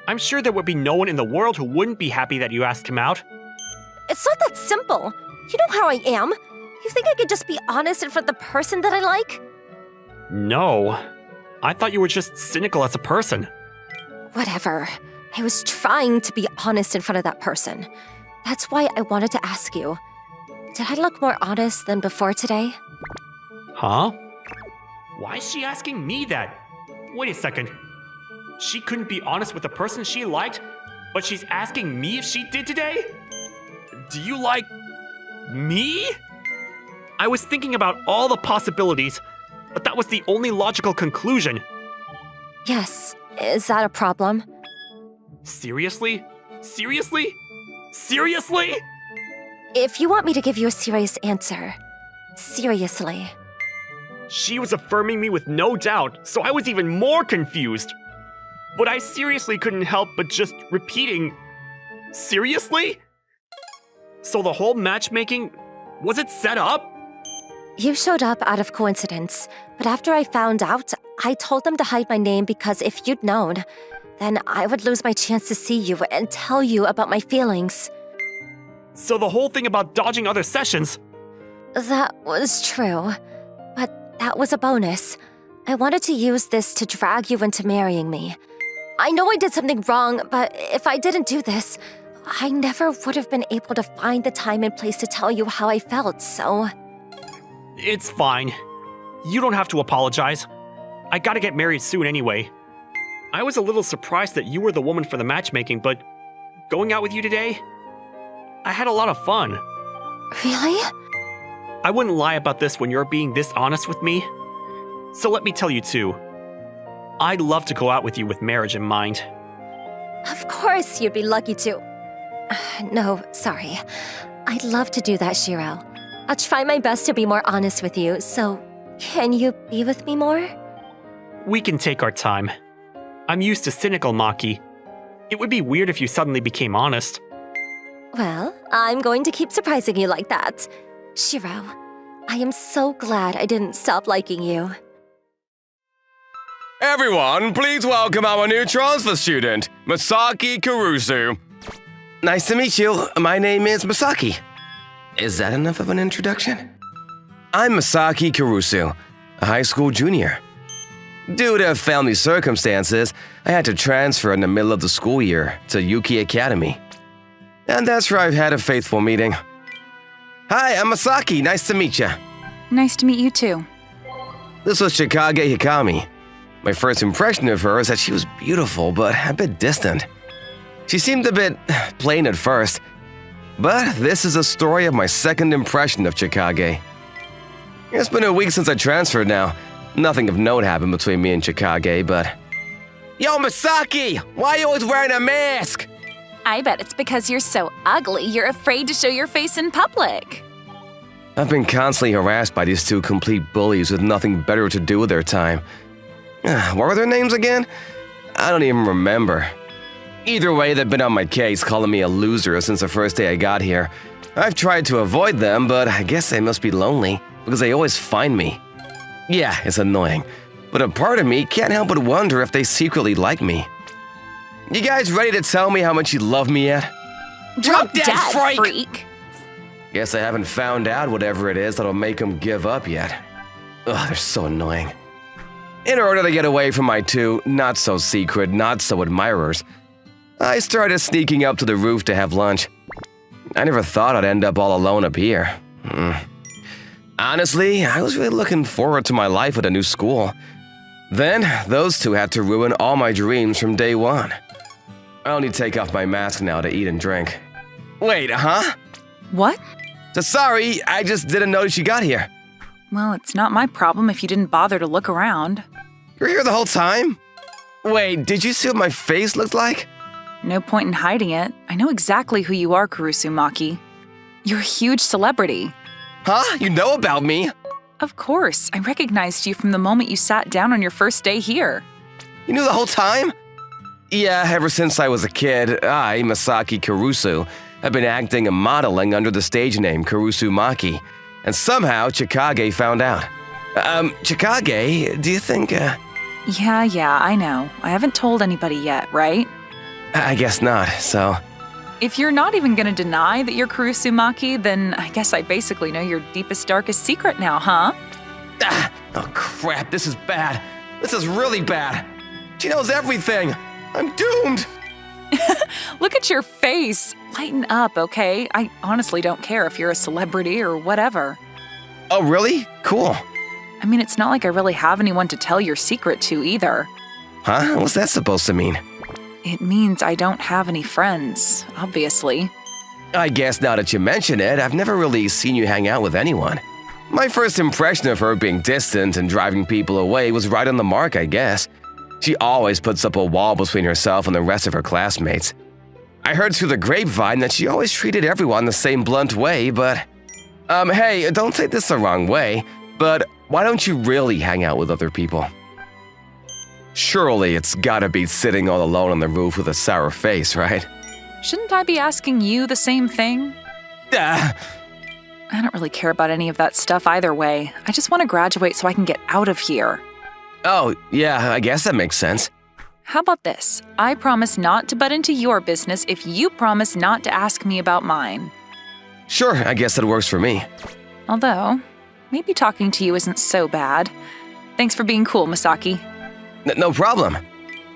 I'm sure there would be no one in the world who wouldn't be happy that you asked him out. It's not that simple. You know how I am. You think I could just be honest in front of the person that I like? No. I thought you were just cynical as a person. Whatever. I was trying to be honest in front of that person. That's why I wanted to ask you. Did I look more honest than before today? Huh? Why is she asking me that? Wait a second. She couldn't be honest with the person she liked, but she's asking me if she did today? Do you like me? I was thinking about all the possibilities, but that was the only logical conclusion. Yes. Is that a problem? Seriously? Seriously? Seriously? If you want me to give you a serious answer, seriously. She was affirming me with no doubt, so I was even more confused. But I seriously couldn't help but just repeating, seriously? So the whole matchmaking, was it set up? You showed up out of coincidence, but after I found out, I told them to hide my name because if you'd known, then I would lose my chance to see you and tell you about my feelings. So the whole thing about dodging other sessions. That was true, but that was a bonus. I wanted to use this to drag you into marrying me. I know I did something wrong, but if I didn't do this, I never would have been able to find the time and place to tell you how I felt, so... It's fine. You don't have to apologize. I gotta get married soon anyway. I was a little surprised that you were the woman for the matchmaking, but going out with you today, I had a lot of fun. Really? I wouldn't lie about this when you're being this honest with me. So let me tell you too. I'd love to go out with you with marriage in mind. Of course you'd be lucky to. No, sorry. I'd love to do that, Shiro. I'll try my best to be more honest with you, so can you be with me more? We can take our time. I'm used to cynical Maki. It would be weird if you suddenly became honest. Well, I'm going to keep surprising you like that. Shiro, I am so glad I didn't stop liking you. Everyone, please welcome our new transfer student, Masaki Kurusu. Nice to meet you. My name is Masaki. Is that enough of an introduction? I'm Masaki Kurusu, a high school junior. Due to family circumstances, I had to transfer in the middle of the school year to Yuki Academy. And that's where I've had a faithful meeting. Hi, I'm Masaki. Nice to meet you. Nice to meet you too. This was Chikage Hikami. My first impression of her is that she was beautiful, but a bit distant. She seemed a bit plain at first, but this is a story of my second impression of Chikage. It's been a week since I transferred now. Nothing of note happened between me and Chikage, but... Yo, Masaki! Why are you always wearing a mask? I bet it's because you're so ugly, you're afraid to show your face in public. I've been constantly harassed by these two complete bullies with nothing better to do with their time. What were their names again? I don't even remember. Either way, they've been on my case, calling me a loser since the first day I got here. I've tried to avoid them, but I guess they must be lonely, because they always find me. Yeah, it's annoying, but a part of me can't help but wonder if they secretly like me. You guys ready to tell me how much you love me yet? Drop dead, freak! Guess I haven't found out whatever it is that'll make them give up yet. Ugh, they're so annoying. In order to get away from my two not-so-secret, not-so-admirers, I started sneaking up to the roof to have lunch. I never thought I'd end up all alone up here. Honestly, I was really looking forward to my life at a new school. Then, those two had to ruin all my dreams from day one. I only take off my mask now to eat and drink. Wait, huh? What? So sorry, I just didn't notice you got here. Well, it's not my problem if you didn't bother to look around. You're here the whole time? Wait, did you see what my face looked like? No point in hiding it. I know exactly who you are, Kurusu Maki. You're a huge celebrity. Huh? You know about me? Of course. I recognized you from the moment you sat down on your first day here. You knew the whole time? Yeah, ever since I was a kid, I, Masaki Kurusu, have been acting and modeling under the stage name Kurusu Maki, and somehow Chikage found out. Chikage, do you think, Yeah, I know. I haven't told anybody yet, right? I guess not, so... If you're not even gonna deny that you're Kurosumaki, then I guess I basically know your deepest, darkest secret now, huh? Oh crap, this is bad. This is really bad. She knows everything. I'm doomed. Look at your face. Lighten up, okay? I honestly don't care if you're a celebrity or whatever. Oh really? Cool. I mean, it's not like I really have anyone to tell your secret to either. Huh? What's that supposed to mean? It means I don't have any friends, obviously. I guess now that you mention it, I've never really seen you hang out with anyone. My first impression of her being distant and driving people away was right on the mark, I guess. She always puts up a wall between herself and the rest of her classmates. I heard through the grapevine that she always treated everyone the same blunt way, but… hey, don't take this the wrong way, but why don't you really hang out with other people? Surely it's gotta be sitting all alone on the roof with a sour face, right? Shouldn't I be asking you the same thing? Ah. I don't really care about any of that stuff either way. I just want to graduate so I can get out of here. Oh, yeah, I guess that makes sense. How about this? I promise not to butt into your business if you promise not to ask me about mine. Sure, I guess that works for me. Although, maybe talking to you isn't so bad. Thanks for being cool, Misaki. No problem.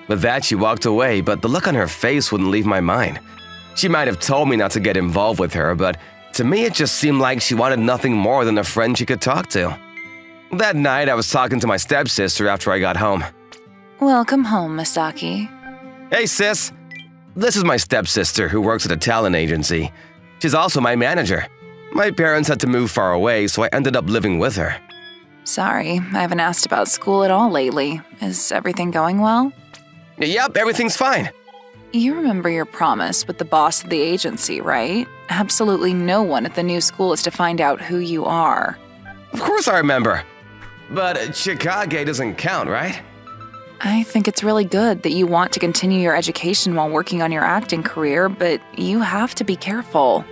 With that, she walked away, but the look on her face wouldn't leave my mind. She might have told me not to get involved with her, but to me it just seemed like she wanted nothing more than a friend she could talk to. That night, I was talking to my stepsister after I got home. Welcome home, Misaki. Hey, sis. This is my stepsister who works at a talent agency. She's also my manager. My parents had to move far away, so I ended up living with her. Sorry, I haven't asked about school at all lately. Is everything going well? Yep, everything's fine. You remember your promise with the boss of the agency, right? Absolutely no one at the new school is to find out who you are. Of course I remember. But Chikage doesn't count, right? I think it's really good that you want to continue your education while working on your acting career, but you have to be careful.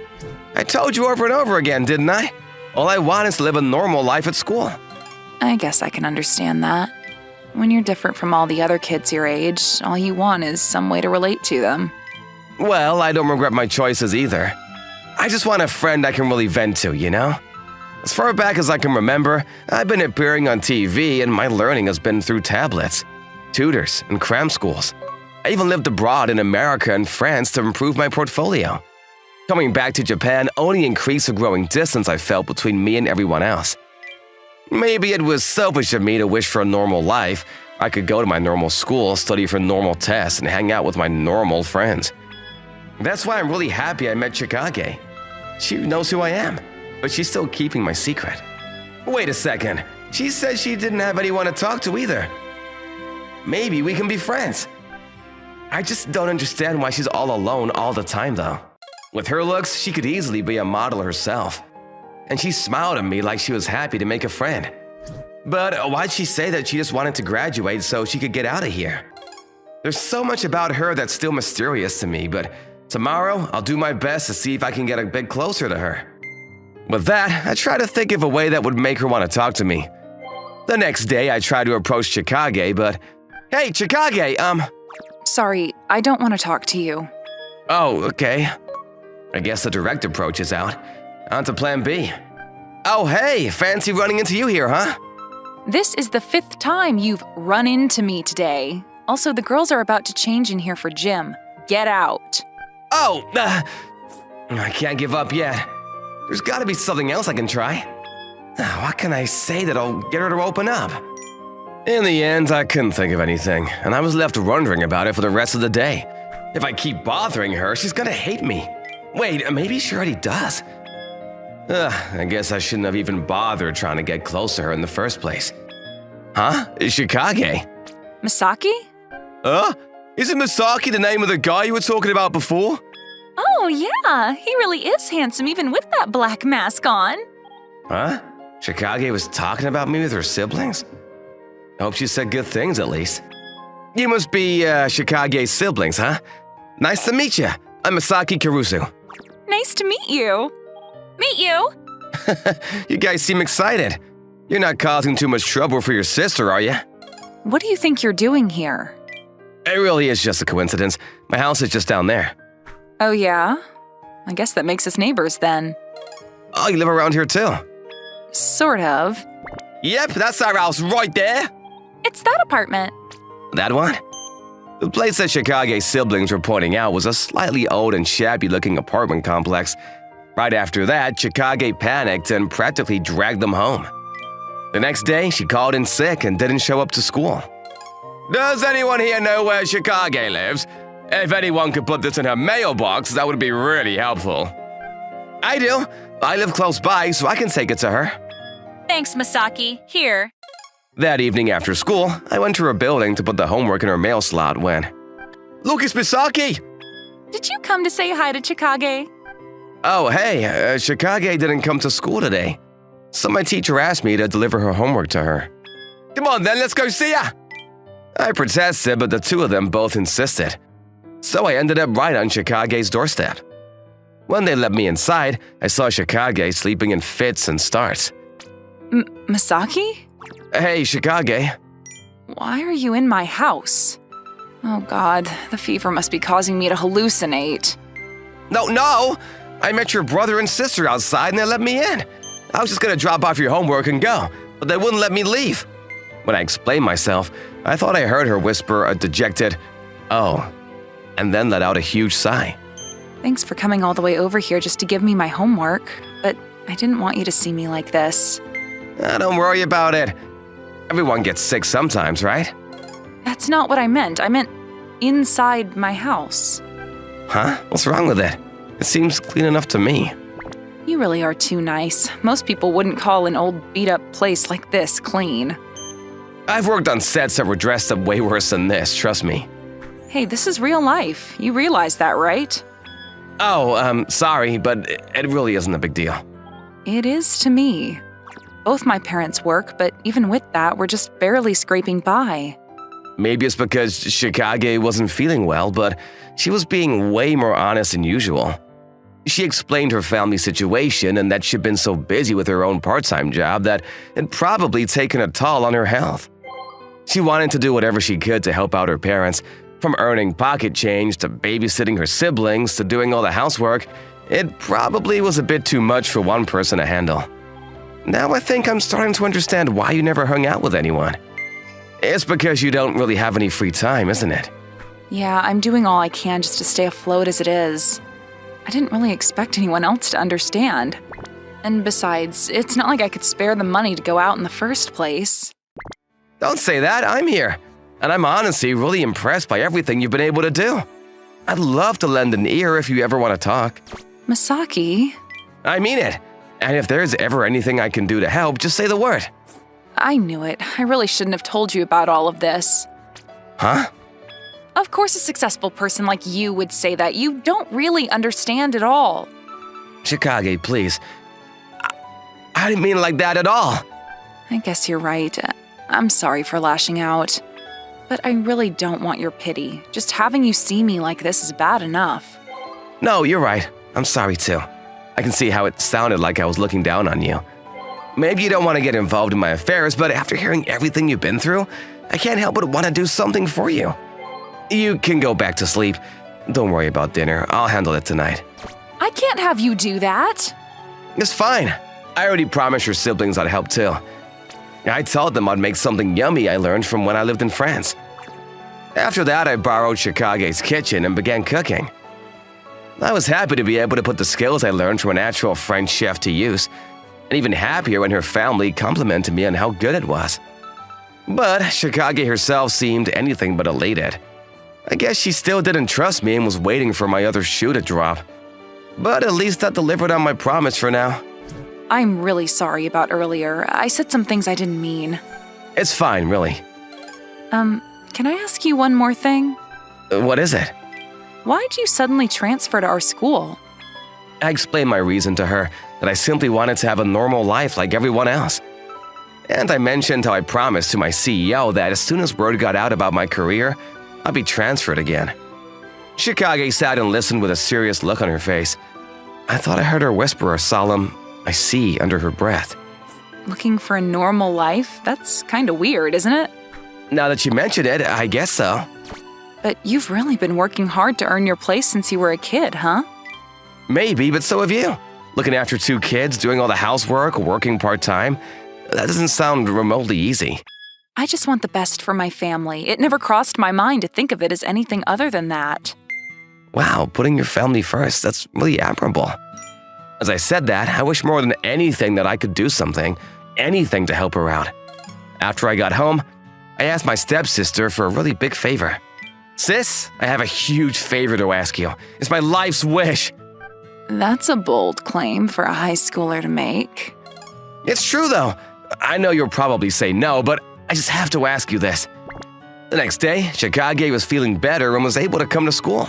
I told you over and over again, didn't I? All I want is to live a normal life at school. I guess I can understand that. When you're different from all the other kids your age, all you want is some way to relate to them. Well, I don't regret my choices either. I just want a friend I can really vent to, you know? As far back as I can remember, I've been appearing on TV and my learning has been through tablets, tutors, and cram schools. I even lived abroad in America and France to improve my portfolio. Coming back to Japan only increased the growing distance I felt between me and everyone else. Maybe it was selfish of me to wish for a normal life. I could go to my normal school, study for normal tests, and hang out with my normal friends. That's why I'm really happy I met Chikage. She knows who I am, but she's still keeping my secret. Wait a second. She said she didn't have anyone to talk to either. Maybe we can be friends. I just don't understand why she's all alone all the time, though. With her looks, she could easily be a model herself. And she smiled at me like she was happy to make a friend. But why'd she say that she just wanted to graduate so she could get out of here? There's so much about her that's still mysterious to me, but tomorrow I'll do my best to see if I can get a bit closer to her. With that, I try to think of a way that would make her want to talk to me. The next day, I try to approach Chikage, but… Hey, Chikage, Sorry, I don't want to talk to you. Oh, okay. I guess the direct approach is out. On to plan B. Oh, hey, fancy running into you here, huh? This is the 5th time you've run into me today. Also, the girls are about to change in here for gym. Get out. Oh, I can't give up yet. There's gotta be something else I can try. What can I say that'll get her to open up? In the end, I couldn't think of anything, and I was left wondering about it for the rest of the day. If I keep bothering her, she's gonna hate me. Wait, maybe she already does. I guess I shouldn't have even bothered trying to get close to her in the first place. Huh? Chikage? Misaki? Isn't Misaki the name of the guy you were talking about before? Oh, yeah. He really is handsome even with that black mask on. Huh? Chikage was talking about me with her siblings? I hope she said good things at least. You must be Chikage's siblings, huh? Nice to meet you. I'm Misaki Kurusu. Nice to meet you. Meet you? You guys seem excited. You're not causing too much trouble for your sister, are you? What do you think you're doing here? It really is just a coincidence. My house is just down there. Oh yeah? I guess that makes us neighbors then. Oh, you live around here too? Sort of. Yep, that's our house right there. It's that apartment. That one? The place that Shikage's siblings were pointing out was a slightly old and shabby-looking apartment complex. Right after that, Shikage panicked and practically dragged them home. The next day, she called in sick and didn't show up to school. Does anyone here know where Shikage lives? If anyone could put this in her mailbox, that would be really helpful. I do. I live close by, so I can take it to her. Thanks, Masaki. Here. That evening after school, I went to her building to put the homework in her mail slot when… Look, it's Misaki! Did you come to say hi to Chikage? Oh, hey, Shikage didn't come to school today. So my teacher asked me to deliver her homework to her. Come on then, let's go see her! I protested, but the two of them both insisted. So I ended up right on Shikage's doorstep. When they let me inside, I saw Shikage sleeping in fits and starts. Masaki? Hey, Shikage. Why are you in my house? Oh god, the fever must be causing me to hallucinate. No! I met your brother and sister outside and they let me in. I was just gonna drop off your homework and go, but they wouldn't let me leave. When I explained myself, I thought I heard her whisper a dejected, "Oh," and then let out a huge sigh. Thanks for coming all the way over here just to give me my homework, but I didn't want you to see me like this. Don't worry about it. Everyone gets sick sometimes, right? That's not what I meant. I meant inside my house. Huh? What's wrong with it? It seems clean enough to me. You really are too nice. Most people wouldn't call an old beat-up place like this clean. I've worked on sets that were dressed up way worse than this, trust me. Hey, this is real life. You realize that, right? Oh, sorry, but it really isn't a big deal. It is to me. Both my parents work, but even with that, we're just barely scraping by. Maybe it's because Shikage wasn't feeling well, but she was being way more honest than usual. She explained her family situation and that she'd been so busy with her own part-time job that it'd probably taken a toll on her health. She wanted to do whatever she could to help out her parents, from earning pocket change to babysitting her siblings to doing all the housework. It probably was a bit too much for one person to handle. Now I think I'm starting to understand why you never hung out with anyone. It's because you don't really have any free time, isn't it? Yeah, I'm doing all I can just to stay afloat as it is. I didn't really expect anyone else to understand. And besides, it's not like I could spare the money to go out in the first place. Don't say that, I'm here. And I'm honestly really impressed by everything you've been able to do. I'd love to lend an ear if you ever want to talk. Masaki? I mean it. And if there's ever anything I can do to help, just say the word. I knew it. I really shouldn't have told you about all of this. Huh? Of course a successful person like you would say that. You don't really understand at all. Shikage, please. I didn't mean it like that at all. I guess you're right. I'm sorry for lashing out. But I really don't want your pity. Just having you see me like this is bad enough. No, you're right. I'm sorry too. I can see how it sounded like I was looking down on you. Maybe you don't want to get involved in my affairs, but after hearing everything you've been through, I can't help but want to do something for you. You can go back to sleep. Don't worry about dinner. I'll handle it tonight. I can't have you do that. It's fine. I already promised your siblings I'd help too. I told them I'd make something yummy I learned from when I lived in France. After that, I borrowed Shikage's kitchen and began cooking. I was happy to be able to put the skills I learned from an actual French chef to use, and even happier when her family complimented me on how good it was. But Shikage herself seemed anything but elated. I guess she still didn't trust me and was waiting for my other shoe to drop. But at least I delivered on my promise for now. I'm really sorry about earlier. I said some things I didn't mean. It's fine, really. Can I ask you one more thing? What is it? Why'd you suddenly transfer to our school? I explained my reason to her, that I simply wanted to have a normal life like everyone else. And I mentioned how I promised to my CEO that as soon as word got out about my career, I'd be transferred again. Shikage sat and listened with a serious look on her face. I thought I heard her whisper a solemn, "I see," under her breath. Looking for a normal life? That's kinda weird, isn't it? Now that you mention it, I guess so. But you've really been working hard to earn your place since you were a kid, huh? Maybe, but so have you. Looking after 2 kids, doing all the housework, working part-time. That doesn't sound remotely easy. I just want the best for my family. It never crossed my mind to think of it as anything other than that. Wow, putting your family first, that's really admirable. As I said that, I wish more than anything that I could do something, anything to help her out. After I got home, I asked my stepsister for a really big favor. Sis, I have a huge favor to ask you. It's my life's wish. That's a bold claim for a high schooler to make. It's true, though. I know you'll probably say no, but I just have to ask you this. The next day, Chikage was feeling better and was able to come to school.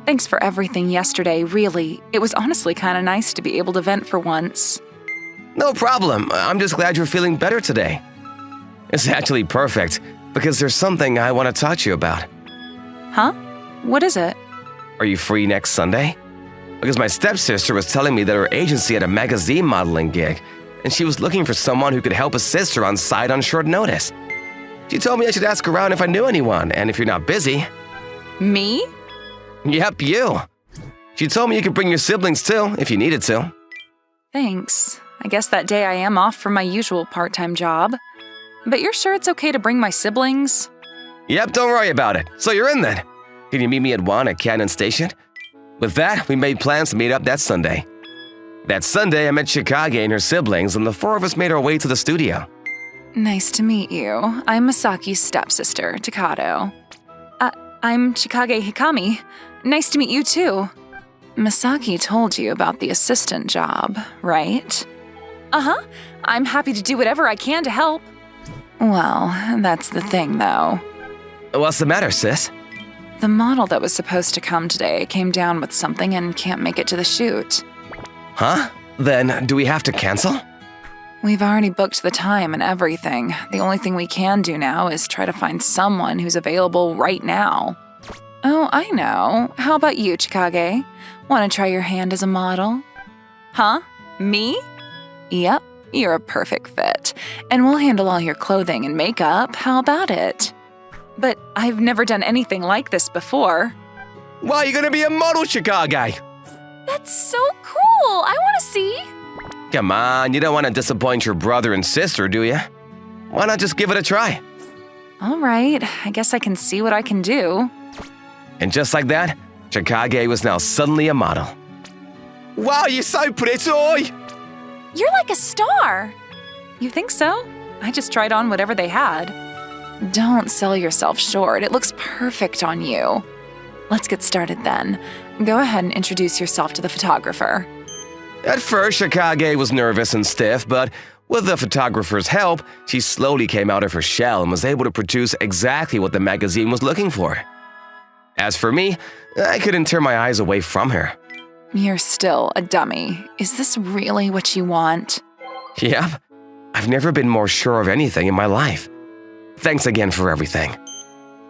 Thanks for everything yesterday, really. It was honestly kind of nice to be able to vent for once. No problem. I'm just glad you're feeling better today. It's actually perfect, because there's something I want to talk to you about. Huh? What is it? Are you free next Sunday? Because my stepsister was telling me that her agency had a magazine modeling gig, and she was looking for someone who could help assist her on site on short notice. She told me I should ask around if I knew anyone, and if you're not busy. Me? Yep, you. She told me you could bring your siblings too, if you needed to. Thanks. I guess that day I am off from my usual part-time job. But you're sure it's okay to bring my siblings? Yep, don't worry about it. So you're in then. Can you meet me at 1 at Kanon Station? With that, we made plans to meet up that Sunday. That Sunday, I met Chikage and her siblings, and the 4 of us made our way to the studio. Nice to meet you. I'm Masaki's stepsister, Takado. I'm Chikage Hikami. Nice to meet you too. Masaki told you about the assistant job, right? Uh-huh. I'm happy to do whatever I can to help. Well, that's the thing, though. What's the matter, sis? The model that was supposed to come today came down with something and can't make it to the shoot. Huh? Then, do we have to cancel? We've already booked the time and everything. The only thing we can do now is try to find someone who's available right now. Oh, I know. How about you, Chikage? Want to try your hand as a model? Huh? Me? Yep, you're a perfect fit. And we'll handle all your clothing and makeup. How about it? But I've never done anything like this before. Why, you're gonna be a model, Chikage! That's so cool! I want to see! Come on, you don't want to disappoint your brother and sister, do you? Why not just give it a try? All right, I guess I can see what I can do. And just like that, Chikage was now suddenly a model. Wow, you're so pretty! You're like a star! You think so? I just tried on whatever they had. Don't sell yourself short. It looks perfect on you. Let's get started then. Go ahead and introduce yourself to the photographer. At first, Chikage was nervous and stiff, but with the photographer's help, she slowly came out of her shell and was able to produce exactly what the magazine was looking for. As for me, I couldn't tear my eyes away from her. You're still a dummy. Is this really what you want? Yep. I've never been more sure of anything in my life. Thanks again for everything.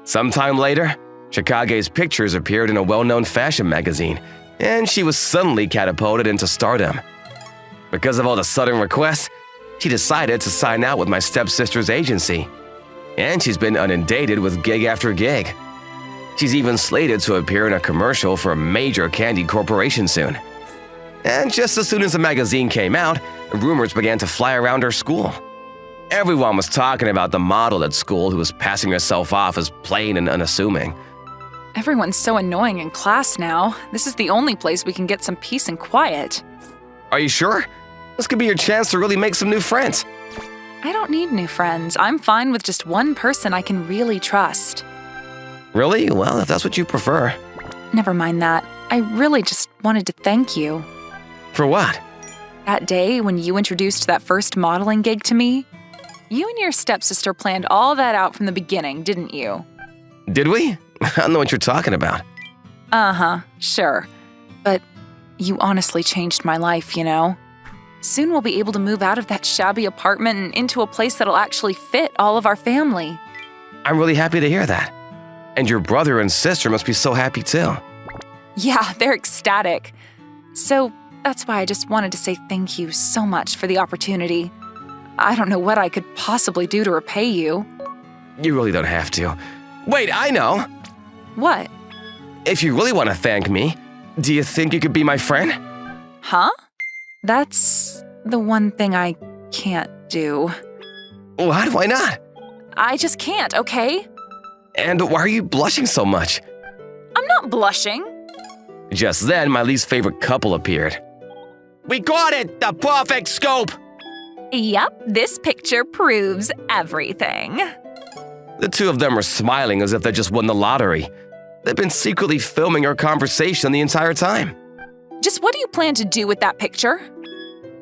Sometime later, Chikage's pictures appeared in a well-known fashion magazine, and she was suddenly catapulted into stardom. Because of all the sudden requests, she decided to sign out with my stepsister's agency. And she's been inundated with gig after gig. She's even slated to appear in a commercial for a major candy corporation soon. And just as soon as the magazine came out, rumors began to fly around her school. Everyone was talking about the model at school who was passing herself off as plain and unassuming. Everyone's so annoying in class now. This is the only place we can get some peace and quiet. Are you sure? This could be your chance to really make some new friends. I don't need new friends. I'm fine with just one person I can really trust. Really? Well, if that's what you prefer. Never mind that. I really just wanted to thank you. For what? That day when you introduced that first modeling gig to me, you and your stepsister planned all that out from the beginning, didn't you? Did we? I don't know what you're talking about. Uh-huh, sure. But you honestly changed my life, you know? Soon we'll be able to move out of that shabby apartment and into a place that'll actually fit all of our family. I'm really happy to hear that. And your brother and sister must be so happy too. Yeah, they're ecstatic. So that's why I just wanted to say thank you so much for the opportunity. I don't know what I could possibly do to repay you. You really don't have to. Wait, I know! What? If you really want to thank me, do you think you could be my friend? Huh? That's the one thing I can't do. What? Why not? I just can't, okay? And why are you blushing so much? I'm not blushing. Just then, my least favorite couple appeared. We got it! The perfect scope! Yep, this picture proves everything. The two of them are smiling as if they just won the lottery. They've been secretly filming our conversation the entire time. Just what do you plan to do with that picture?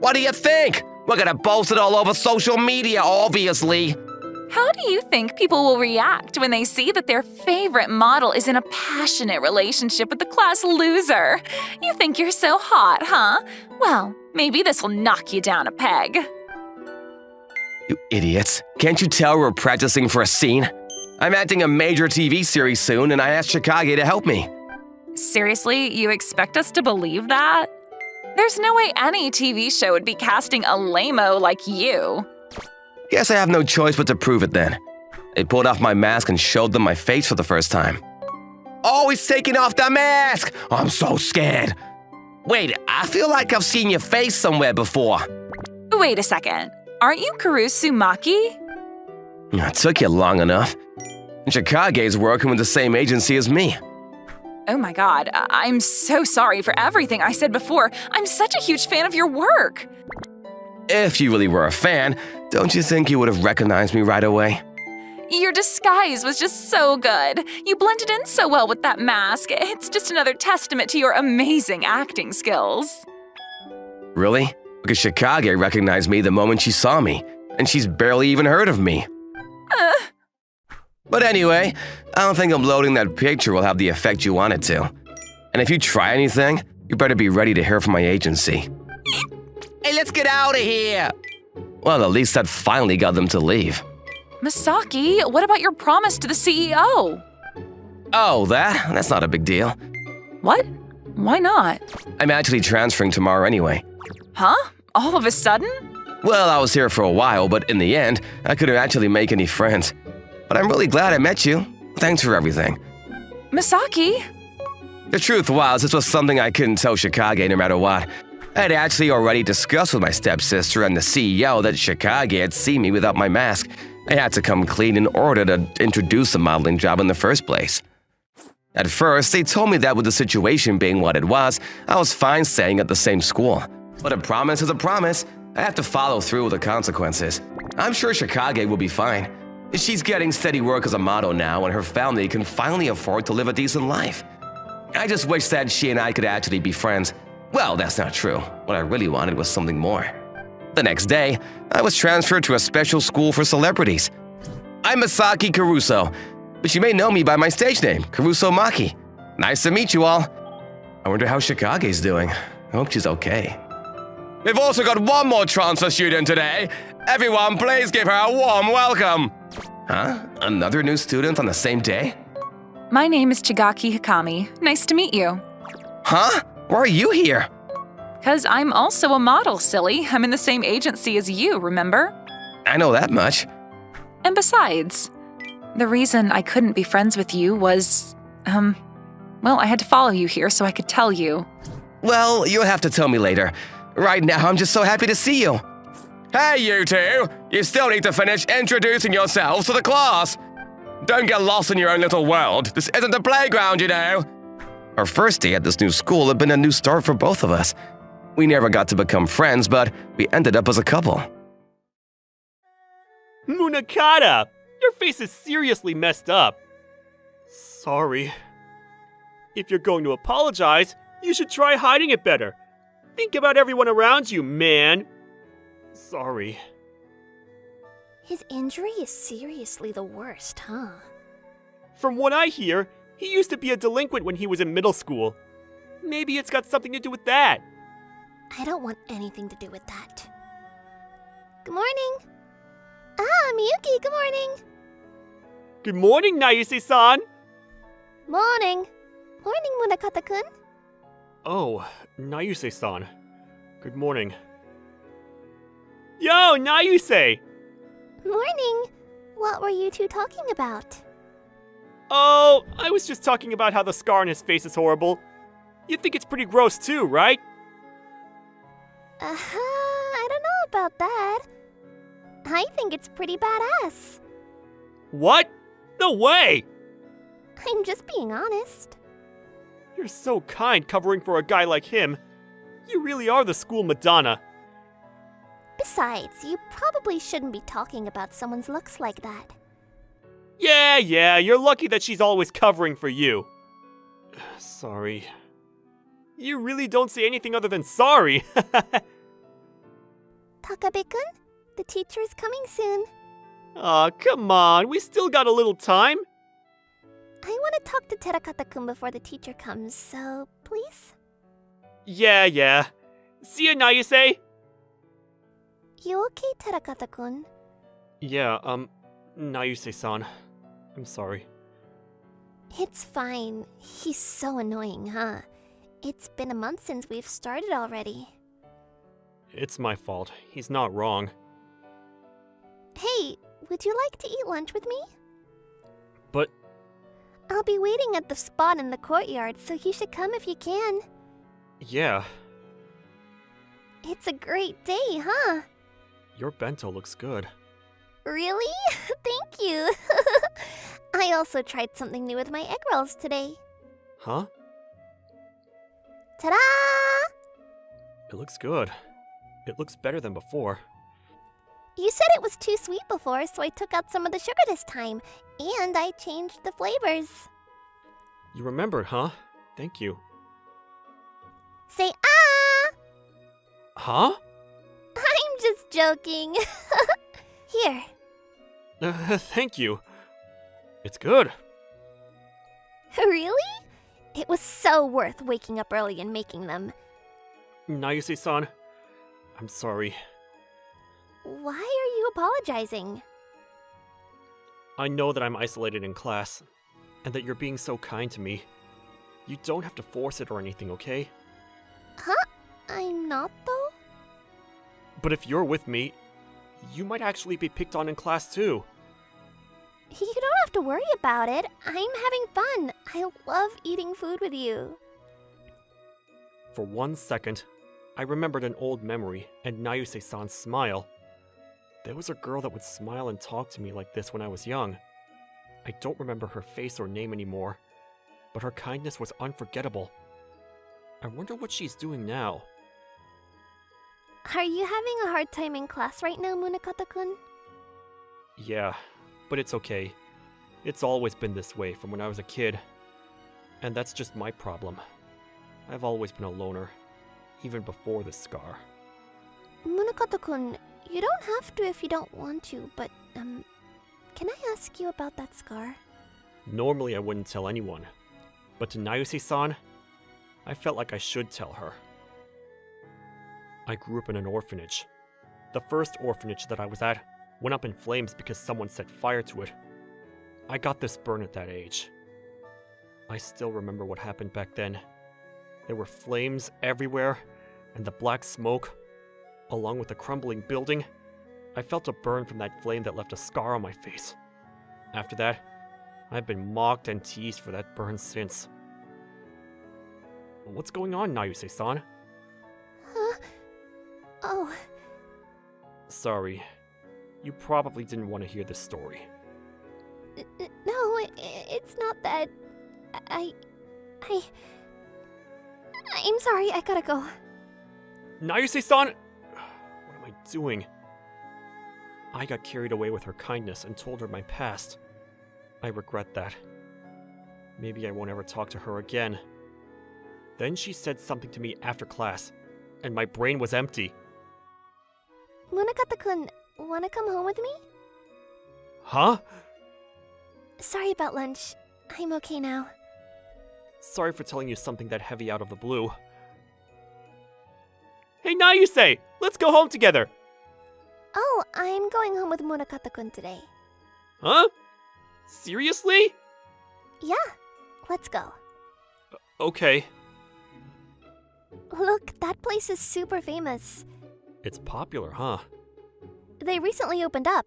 What do you think? We're gonna post it all over social media, obviously. How do you think people will react when they see that their favorite model is in a passionate relationship with the class loser? You think you're so hot, huh? Well, maybe this will knock you down a peg. You idiots. Can't you tell we're practicing for a scene? I'm acting a major TV series soon, and I asked Chicago to help me. Seriously, you expect us to believe that? There's no way any TV show would be casting a lame-o like you. Guess I have no choice but to prove it then. I pulled off my mask and showed them my face for the first time. Oh, he's taking off the mask! I'm so scared. Wait, I feel like I've seen your face somewhere before. Wait a second. Aren't you Kurusu Maki? It took you long enough. Chikage's working with the same agency as me. Oh my god, I'm so sorry for everything I said before. I'm such a huge fan of your work. If you really were a fan, don't you think you would have recognized me right away? Your disguise was just so good. You blended in so well with that mask. It's just another testament to your amazing acting skills. Really? Because Chicago recognized me the moment she saw me, and she's barely even heard of me. But anyway, I don't think uploading that picture will have the effect you want it to. And if you try anything, you better be ready to hear from my agency. Hey, let's get out of here! Well, at least that finally got them to leave. Misaki, what about your promise to the CEO? Oh, that's not a big deal. What? Why not? I'm actually transferring tomorrow anyway. Huh? All of a sudden? Well, I was here for a while, but in the end, I couldn't actually make any friends. But I'm really glad I met you. Thanks for everything. Misaki? The truth was, this was something I couldn't tell Chicago no matter what. I had actually already discussed with my stepsister and the CEO that Chicago had seen me without my mask. I had to come clean in order to introduce the modeling job in the first place. At first, they told me that with the situation being what it was, I was fine staying at the same school. But a promise is a promise. I have to follow through with the consequences. I'm sure Chicago will be fine. She's getting steady work as a model now, and her family can finally afford to live a decent life. I just wish that she and I could actually be friends. Well, that's not true. What I really wanted was something more. The next day, I was transferred to a special school for celebrities. I'm Misaki Caruso, but you may know me by my stage name, Caruso Maki. Nice to meet you all. I wonder how Chicago's doing. I hope she's okay. We've also got one more transfer student today. Everyone, please give her a warm welcome. Huh? Another new student on the same day? My name is Chigaki Hikami. Nice to meet you. Huh? Why are you here? 'Cause I'm also a model, silly. I'm in the same agency as you, remember? I know that much. And besides, the reason I couldn't be friends with you was, well, I had to follow you here so I could tell you. Well, you'll have to tell me later. Right now, I'm just so happy to see you. Hey, you two! You still need to finish introducing yourselves to the class. Don't get lost in your own little world. This isn't a playground, you know. Our first day at this new school had been a new start for both of us. We never got to become friends, but we ended up as a couple. Munakata! Your face is seriously messed up. Sorry. If you're going to apologize, you should try hiding it better. Think about everyone around you, man. Sorry. His injury is seriously the worst, huh? From what I hear, he used to be a delinquent when he was in middle school. Maybe it's got something to do with that. I don't want anything to do with that. Good morning. Ah, Miyuki, good morning. Good morning, Nayuse-san. Morning. Morning, Munakata-kun. Oh, Nayuse-san. Good morning. Yo, Nayuse! Morning. What were you two talking about? Oh, I was just talking about how the scar on his face is horrible. You think it's pretty gross too, right? I don't know about that. I think it's pretty badass. What? No way! I'm just being honest. You're so kind covering for a guy like him. You really are the school Madonna. Besides, you probably shouldn't be talking about someone's looks like that. Yeah, you're lucky that she's always covering for you. Sorry. You really don't say anything other than sorry. Takabe-kun, the teacher is coming soon. Aw, come on, we still got a little time. I want to talk to Terakata-kun before the teacher comes, so please? Yeah. See ya, Nayuse. You okay, Terakata-kun? Yeah, Nayuse-san. I'm sorry. It's fine. He's so annoying, huh? It's been a month since we've started already. It's my fault. He's not wrong. Hey, would you like to eat lunch with me? But I'll be waiting at the spot in the courtyard, so you should come if you can. yeah, It's a great day, huh? your bento looks good. Really? Thank you. I also tried something new with my egg rolls today. Huh? Ta-da! It looks good. It looks better than before. You said it was too sweet before, so I took out some of the sugar this time. And I changed the flavors. You remembered, huh? Thank you. Say ah! Huh? I'm just joking. Here. Thank you. It's good. Really? It was so worth waking up early and making them. Nayuse-san, I'm sorry. Why are you apologizing? I know that I'm isolated in class, and that you're being so kind to me. You don't have to force it or anything, okay? Huh? I'm not, though? But if you're with me, you might actually be picked on in class too. You don't have to worry about it. I'm having fun. I love eating food with you. For 1 second, I remembered an old memory and Nayuse-san's smile. There was a girl that would smile and talk to me like this when I was young. I don't remember her face or name anymore, but her kindness was unforgettable. I wonder what she's doing now. Are you having a hard time in class right now, Munakata-kun? Yeah, but it's okay. It's always been this way from when I was a kid. And that's just my problem. I've always been a loner, even before this scar. Munakata-kun, you don't have to if you don't want to, but, can I ask you about that scar? Normally I wouldn't tell anyone, but to Nayuse-san, I felt like I should tell her. I grew up in an orphanage. The first orphanage that I was at went up in flames because someone set fire to it. I got this burn at that age. I still remember what happened back then. There were flames everywhere, and the black smoke, along with the crumbling building. I felt a burn from that flame that left a scar on my face. After that, I've been mocked and teased for that burn since. What's going on, Nayuse-san? Huh? Oh, Sorry. You probably didn't want to hear this story. no, it's not that. I'm sorry, I gotta go. Nayuse-san! What am I doing? I got carried away with her kindness and told her my past. I regret that. Maybe I won't ever talk to her again. Then she said something to me after class, and my brain was empty. Munakata-kun, wanna come home with me? Huh? Sorry about lunch. I'm okay now. Sorry for telling you something that heavy out of the blue. Hey Nayuse! Let's go home together! Oh, I'm going home with Munakata-kun today. Huh? Seriously? Yeah, let's go. Okay. Look, that place is super famous. It's popular, huh? They recently opened up.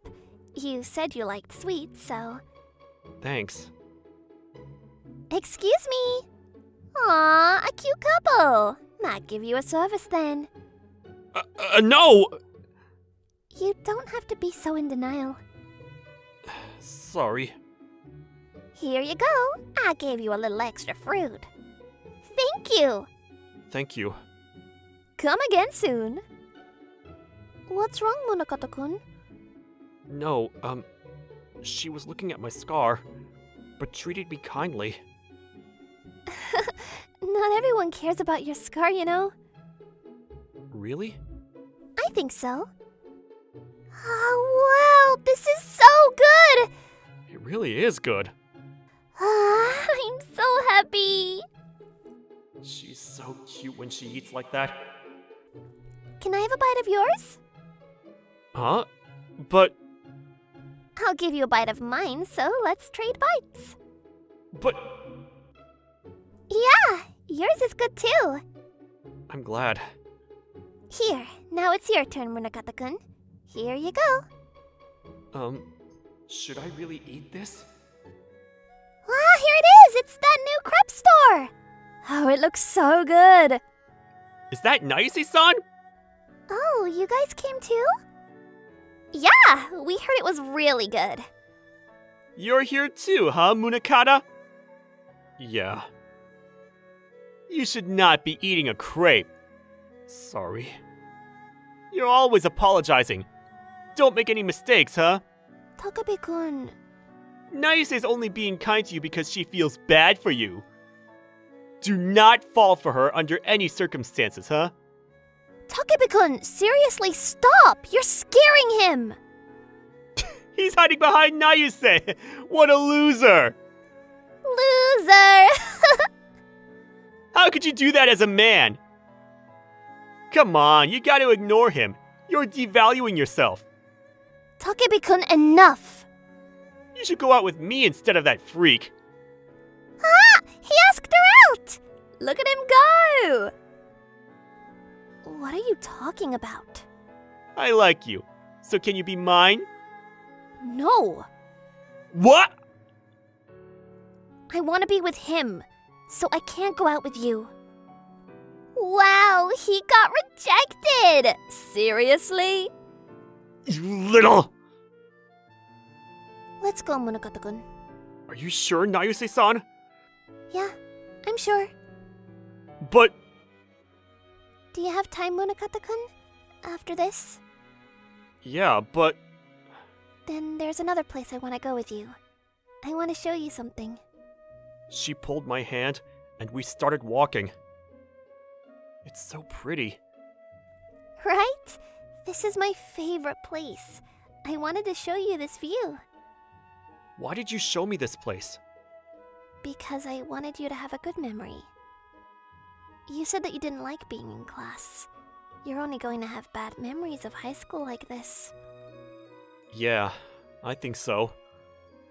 You said you liked sweets, so... Thanks. Excuse me. Aw, a cute couple. Might give you a service then. No! You don't have to be so in denial. Sorry. Here you go. I gave you a little extra fruit. Thank you. Thank you. Come again soon. What's wrong, Munakata-kun? No, she was looking at my scar, but treated me kindly. Not everyone cares about your scar, you know. Really? I think so. Oh, wow, this is so good! It really is good. I'm so happy. She's so cute when she eats like that. Can I have a bite of yours? Huh? But... I'll give you a bite of mine, so let's trade bites. But... Yeah, yours is good too. I'm glad. Here, now it's your turn, Munakata-kun. Here you go. Should I really eat this? Ah, here it is! It's that new crepe store! Oh, it looks so good. Is that Naise-san? Oh, you guys came too? Yeah, we heard it was really good. You're here too, huh, Munakata? Yeah. You should not be eating a crepe. Sorry. You're always apologizing. Don't make any mistakes, huh? Takabe-kun. Naise is only being kind to you because she feels bad for you. Do not fall for her under any circumstances, huh? Takabe-kun, seriously, stop! You're scaring him! He's hiding behind Naise! What a loser! Loser! How could you do that as a man? Come on, you gotta ignore him. You're devaluing yourself. Takabe-kun, enough! You should go out with me instead of that freak. Ah! He asked her out! Look at him go! What are you talking about? I like you. So can you be mine? No! What? I want to be with him, so I can't go out with you. Wow, he got rejected! Seriously? You little... Let's go, Munakata-kun. Are you sure, Naise-san? Yeah, I'm sure. But... Do you have time, Munakata-kun? After this? Yeah, but... Then there's another place I want to go with you. I want to show you something. She pulled my hand, and we started walking. It's so pretty. Right? This is my favorite place. I wanted to show you this view. Why did you show me this place? Because I wanted you to have a good memory. You said that you didn't like being in class. You're only going to have bad memories of high school like this. Yeah, I think so.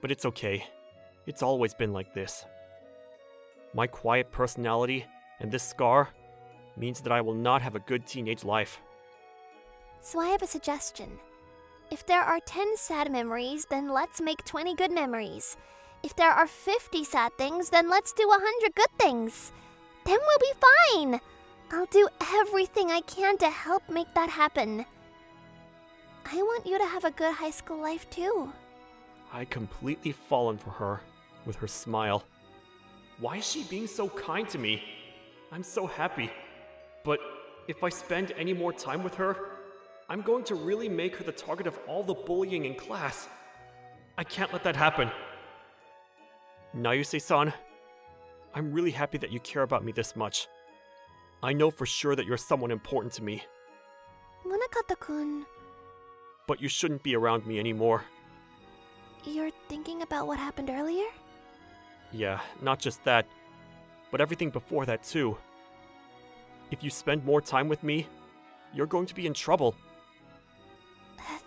But it's okay. It's always been like this. My quiet personality and this scar means that I will not have a good teenage life. So I have a suggestion. If there are 10 sad memories, then let's make 20 good memories. If there are 50 sad things, then let's do 100 good things. Then we'll be fine. I'll do everything I can to help make that happen. I want you to have a good high school life too. I completely fallen for her with her smile. Why is she being so kind to me? I'm so happy. But if I spend any more time with her, I'm going to really make her the target of all the bullying in class. I can't let that happen. Naise-san, I'm really happy that you care about me this much. I know for sure that you're someone important to me, Munakata-kun, but you shouldn't be around me anymore. you're thinking about what happened earlier? Yeah, not just that, but everything before that too. If you spend more time with me, you're going to be in trouble.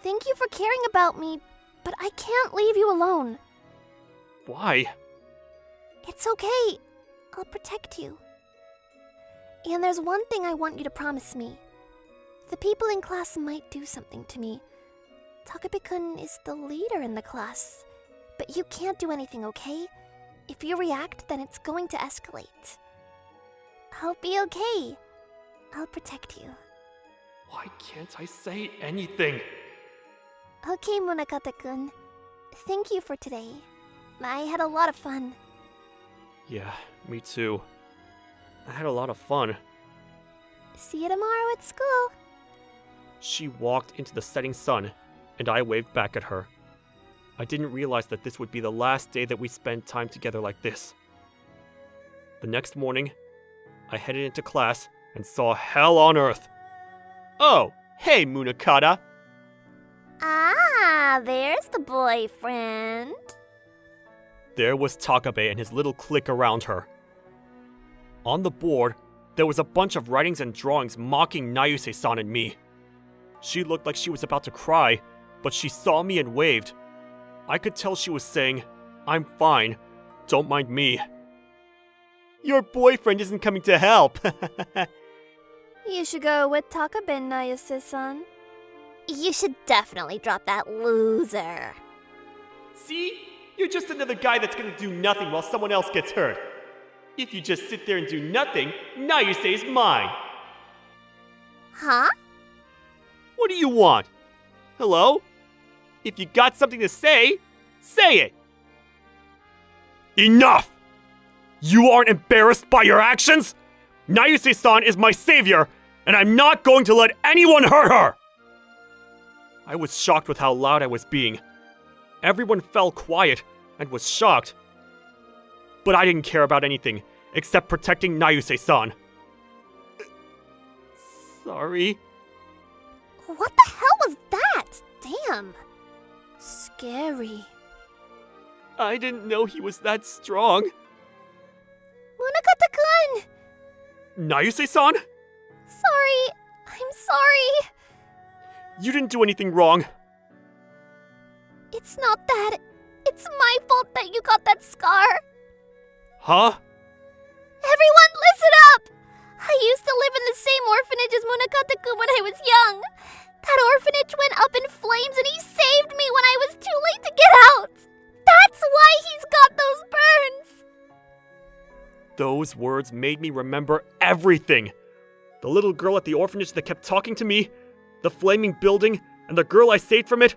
Thank you for caring about me, but I can't leave you alone. Why? It's okay. I'll protect you. And there's one thing I want you to promise me. The people in class might do something to me. Takabe-kun is the leader in the class. But you can't do anything, okay? If you react, then it's going to escalate. I'll be okay. I'll protect you. Why can't I say anything? Okay, Munakata-kun. Thank you for today. I had a lot of fun. Yeah, me too. I had a lot of fun. See you tomorrow at school. She walked into the setting sun, and I waved back at her. I didn't realize that this would be the last day that we spent time together like this. The next morning, I headed into class and saw hell on earth. Oh, hey, Munakata! Ah, there's the boyfriend. There was Takabe and his little clique around her. On the board, there was a bunch of writings and drawings mocking Nayuse-san and me. She looked like she was about to cry, but she saw me and waved. I could tell she was saying, "I'm fine, don't mind me." Your boyfriend isn't coming to help. You should go with Takabe, Nayuse-san. You should definitely drop that loser. See? You're just another guy that's gonna do nothing while someone else gets hurt. If you just sit there and do nothing, Nayuse's mine. Huh? What do you want? Hello? If you got something to say, say it! Enough! You aren't embarrassed by your actions? Nayuse-san is my savior, and I'm not going to let anyone hurt her! I was shocked with how loud I was being. Everyone fell quiet and was shocked. But I didn't care about anything except protecting Nayuse-san. Sorry. What the hell was that? Damn. Scary. I didn't know he was that strong. Munakata-kun! Nayuse-san? Sorry. I'm sorry. You didn't do anything wrong. It's not that. It's my fault that you got that scar. Huh? Everyone, listen up! I used to live in the same orphanage as Munakata-kun when I was young. That orphanage went up in flames and he saved me when I was too late to get out. That's why he's got those burns. Those words made me remember everything. The little girl at the orphanage that kept talking to me, the flaming building, and the girl I saved from it.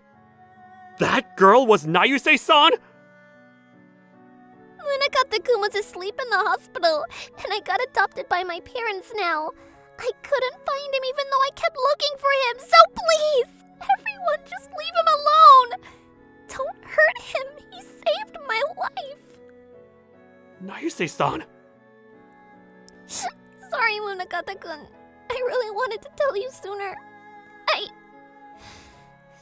That girl was Nayuse-san? Munakata-kun was asleep in the hospital, and I got adopted by my parents now. I couldn't find him even though I kept looking for him, so please! Everyone, just leave him alone! Don't hurt him, he saved my life! Nayuse-san. Sorry, Munakata-kun. I really wanted to tell you sooner.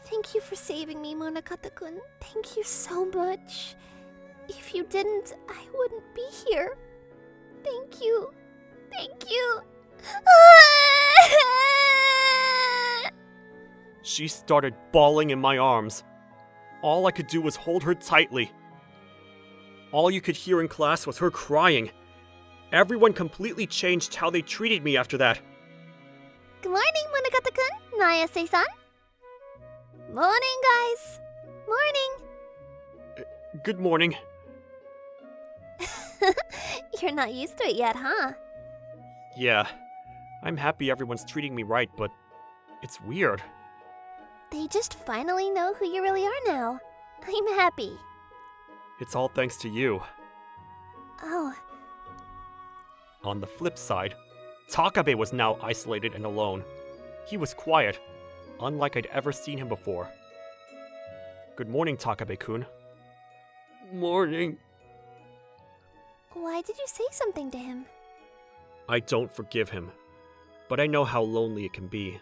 Thank you for saving me, Munakata-kun. Thank you so much. If you didn't, I wouldn't be here. Thank you. Thank you. She started bawling in my arms. All I could do was hold her tightly. All you could hear in class was her crying. Everyone completely changed how they treated me after that. Good morning, Munakata-kun. Nayase-san. Morning, guys. Morning. Good morning. You're not used to it yet, huh? Yeah, I'm happy everyone's treating me right, but it's weird. They just finally know who you really are now. I'm happy. It's all thanks to you. Oh, On the flip side, Takabe was now isolated and alone. He was quiet, unlike I'd ever seen him before. Good morning, Takabe-kun. Morning. why did you say something to him? I don't forgive him, but I know how lonely it can be.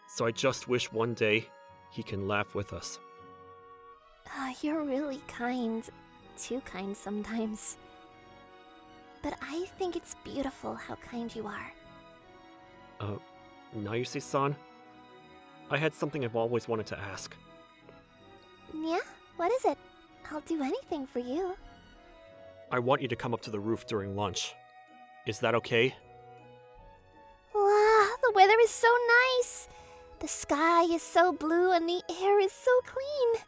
So I just wish one day he can laugh with us. You're really kind. Too kind sometimes. But I think it's beautiful how kind you are. Nayuse-san? I had something I've always wanted to ask. Yeah? What is it? I'll do anything for you. I want you to come up to the roof during lunch. Is that okay? Wow, the weather is so nice. The sky is so blue and the air is so clean.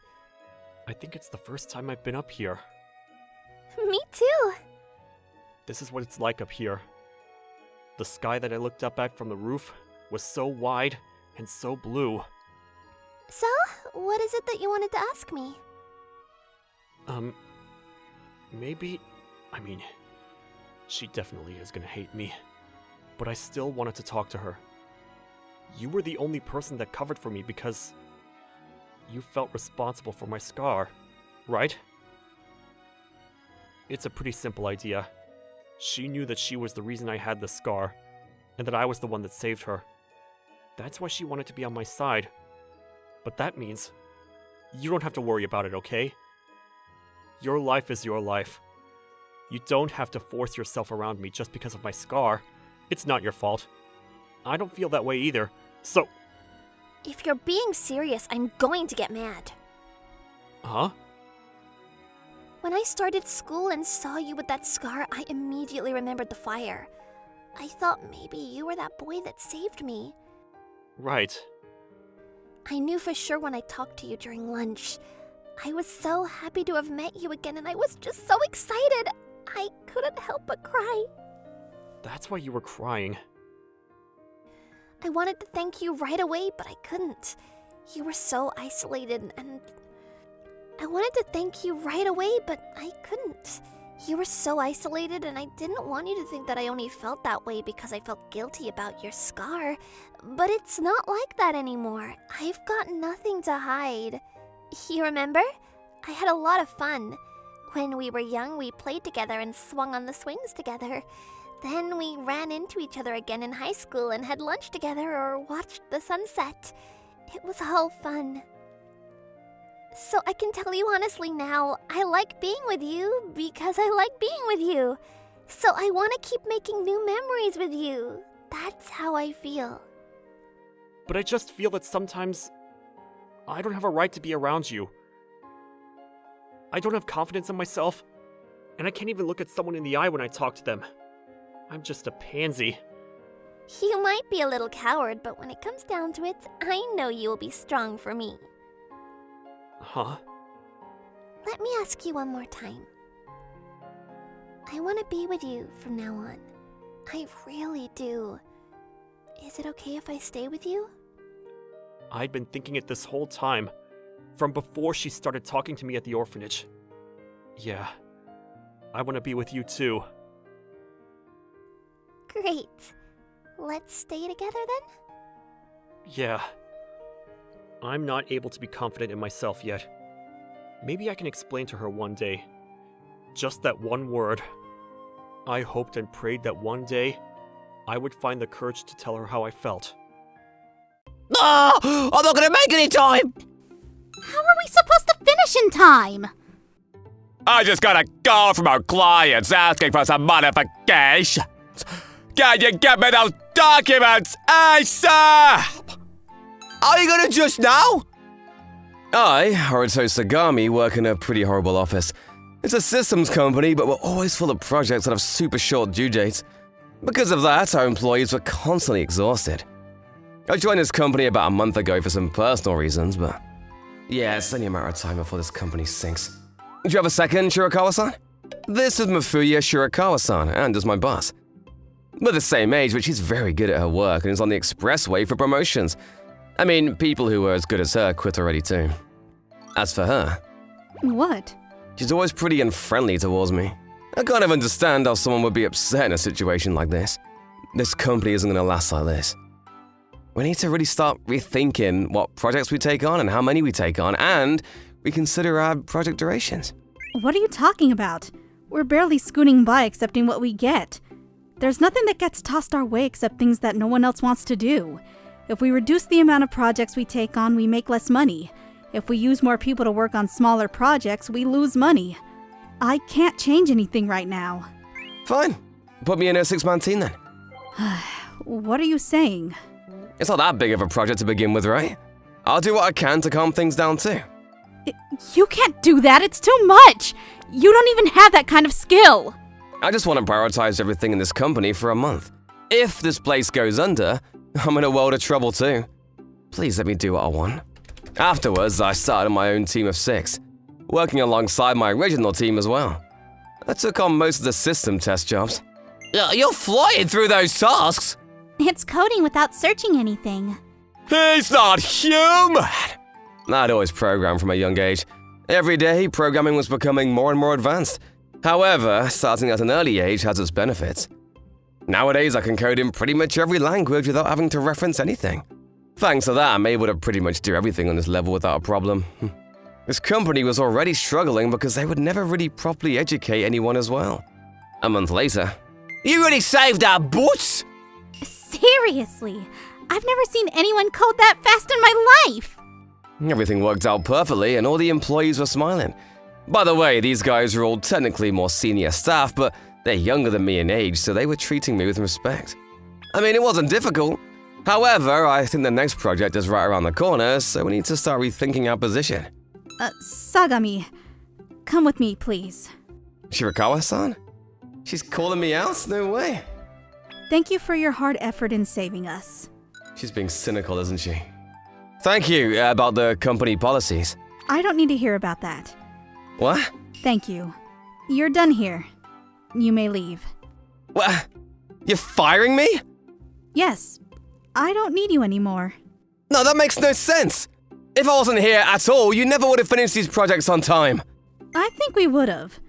I think it's the first time I've been up here. Me too. This is what it's like up here. The sky that I looked up at from the roof was so wide and so blue. So, what is it that you wanted to ask me? She definitely is gonna hate me. But I still wanted to talk to her. You were the only person that covered for me because you felt responsible for my scar, right? It's a pretty simple idea. She knew that she was the reason I had the scar, and that I was the one that saved her. That's why she wanted to be on my side. But that means you don't have to worry about it, okay? Your life is your life. You don't have to force yourself around me just because of my scar. It's not your fault. I don't feel that way either, so... If you're being serious, I'm going to get mad. Huh? When I started school and saw you with that scar, I immediately remembered the fire. I thought maybe you were that boy that saved me. Right. I knew for sure when I talked to you during lunch. I was so happy to have met you again, and I was just so excited. I couldn't help but cry. That's why you were crying. I wanted to thank you right away, but I couldn't. You were so isolated, and I wanted to thank you right away, but I couldn't. You were so isolated, and I didn't want you to think that I only felt that way because I felt guilty about your scar. But it's not like that anymore. I've got nothing to hide. You remember? I had a lot of fun. When we were young, we played together and swung on the swings together. Then we ran into each other again in high school and had lunch together or watched the sunset. It was all fun. So I can tell you honestly now, I like being with you because I like being with you. So I want to keep making new memories with you. That's how I feel. But I just feel that sometimes I don't have a right to be around you. I don't have confidence in myself, and I can't even look at someone in the eye when I talk to them. I'm just a pansy. You might be a little coward, but when it comes down to it, I know you will be strong for me. Huh? Let me ask you one more time. I want to be with you from now on. I really do. Is it okay if I stay with you? I'd been thinking it this whole time, from before she started talking to me at the orphanage. Yeah, I want to be with you too. Great. Let's stay together then? Yeah. I'm not able to be confident in myself yet. Maybe I can explain to her one day. Just that one word. I hoped and prayed that one day I would find the courage to tell her how I felt. Ah! I'm not gonna make any time! How are we supposed to finish in time? I just got a call from our clients asking for some modifications. Can you get me those documents ASAP? Are you gonna just now? I, Haruto Sagami, work in a pretty horrible office. It's a systems company, but we're always full of projects that have super short due dates. Because of that, our employees were constantly exhausted. I joined this company about a month ago for some personal reasons, but yeah, it's only a matter of time before this company sinks. Do you have a second, Shirakawa-san? This is Mafuya Shirakawa-san, and is my boss. We're the same age, but she's very good at her work and is on the expressway for promotions. I mean, people who were as good as her quit already too. As for her... What? She's always pretty unfriendly towards me. I kind of understand how someone would be upset in a situation like this. This company isn't gonna last like this. We need to really start rethinking what projects we take on and how many we take on, and reconsider our project durations. What are you talking about? We're barely scooting by accepting what we get. There's nothing that gets tossed our way except things that no one else wants to do. If we reduce the amount of projects we take on, we make less money. If we use more people to work on smaller projects, we lose money. I can't change anything right now. Fine. Put me in a 6-man team then. What are you saying? It's not that big of a project to begin with, right? I'll do what I can to calm things down too. You can't do that, it's too much! You don't even have that kind of skill! I just want to prioritize everything in this company for a month. If this place goes under, I'm in a world of trouble too. Please let me do what I want. Afterwards, I started my own team of 6, working alongside my original team as well. I took on most of the system test jobs. You're flying through those tasks! It's coding without searching anything. He's not human! I'd always programmed from a young age. Every day, programming was becoming more and more advanced. However, starting at an early age has its benefits. Nowadays, I can code in pretty much every language without having to reference anything. Thanks to that, I'm able to pretty much do everything on this level without a problem. This company was already struggling because they would never really properly educate anyone as well. A month later, you really saved our butts! Seriously, I've never seen anyone code that fast in my life! Everything worked out perfectly and all the employees were smiling. By the way, these guys are all technically more senior staff, but they're younger than me in age, so they were treating me with respect. I mean, it wasn't difficult. However, I think the next project is right around the corner, so we need to start rethinking our position. Sagami, come with me, please. Shirakawa-san? She's calling me out? No way. Thank you for your hard effort in saving us. She's being cynical, isn't she? Thank you, about the company policies. I don't need to hear about that. What? Thank you. You're done here. You may leave. What? You're firing me? Yes. I don't need you anymore. No, that makes no sense. If I wasn't here at all, you never would have finished these projects on time. I think we would have.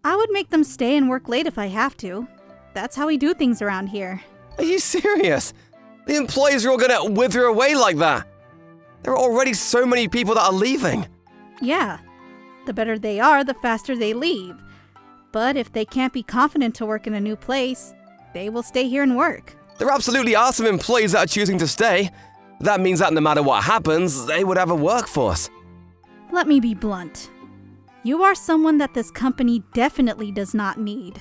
I would make them stay and work late if I have to. That's how we do things around here. Are you serious? The employees are all gonna wither away like that. There are already so many people that are leaving. Yeah. The better they are, the faster they leave. But if they can't be confident to work in a new place, they will stay here and work. There absolutely are some employees that are choosing to stay. That means that no matter what happens, they would have a workforce. Let me be blunt. You are someone that this company definitely does not need.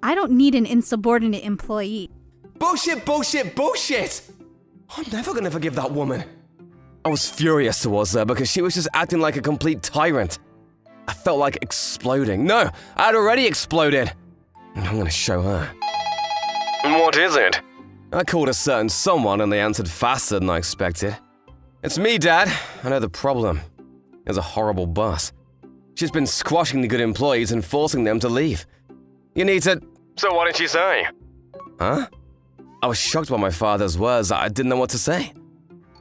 I don't need an insubordinate employee. Bullshit, bullshit, bullshit! I'm never gonna forgive that woman. I was furious towards her because she was just acting like a complete tyrant. I felt like exploding. No, I had already exploded. I'm gonna show her. What is it? I called a certain someone and they answered faster than I expected. It's me, Dad. I know the problem. There's a horrible boss. She's been squashing the good employees and forcing them to leave. You need to... So what did she say? Huh? I was shocked by my father's words. I didn't know what to say.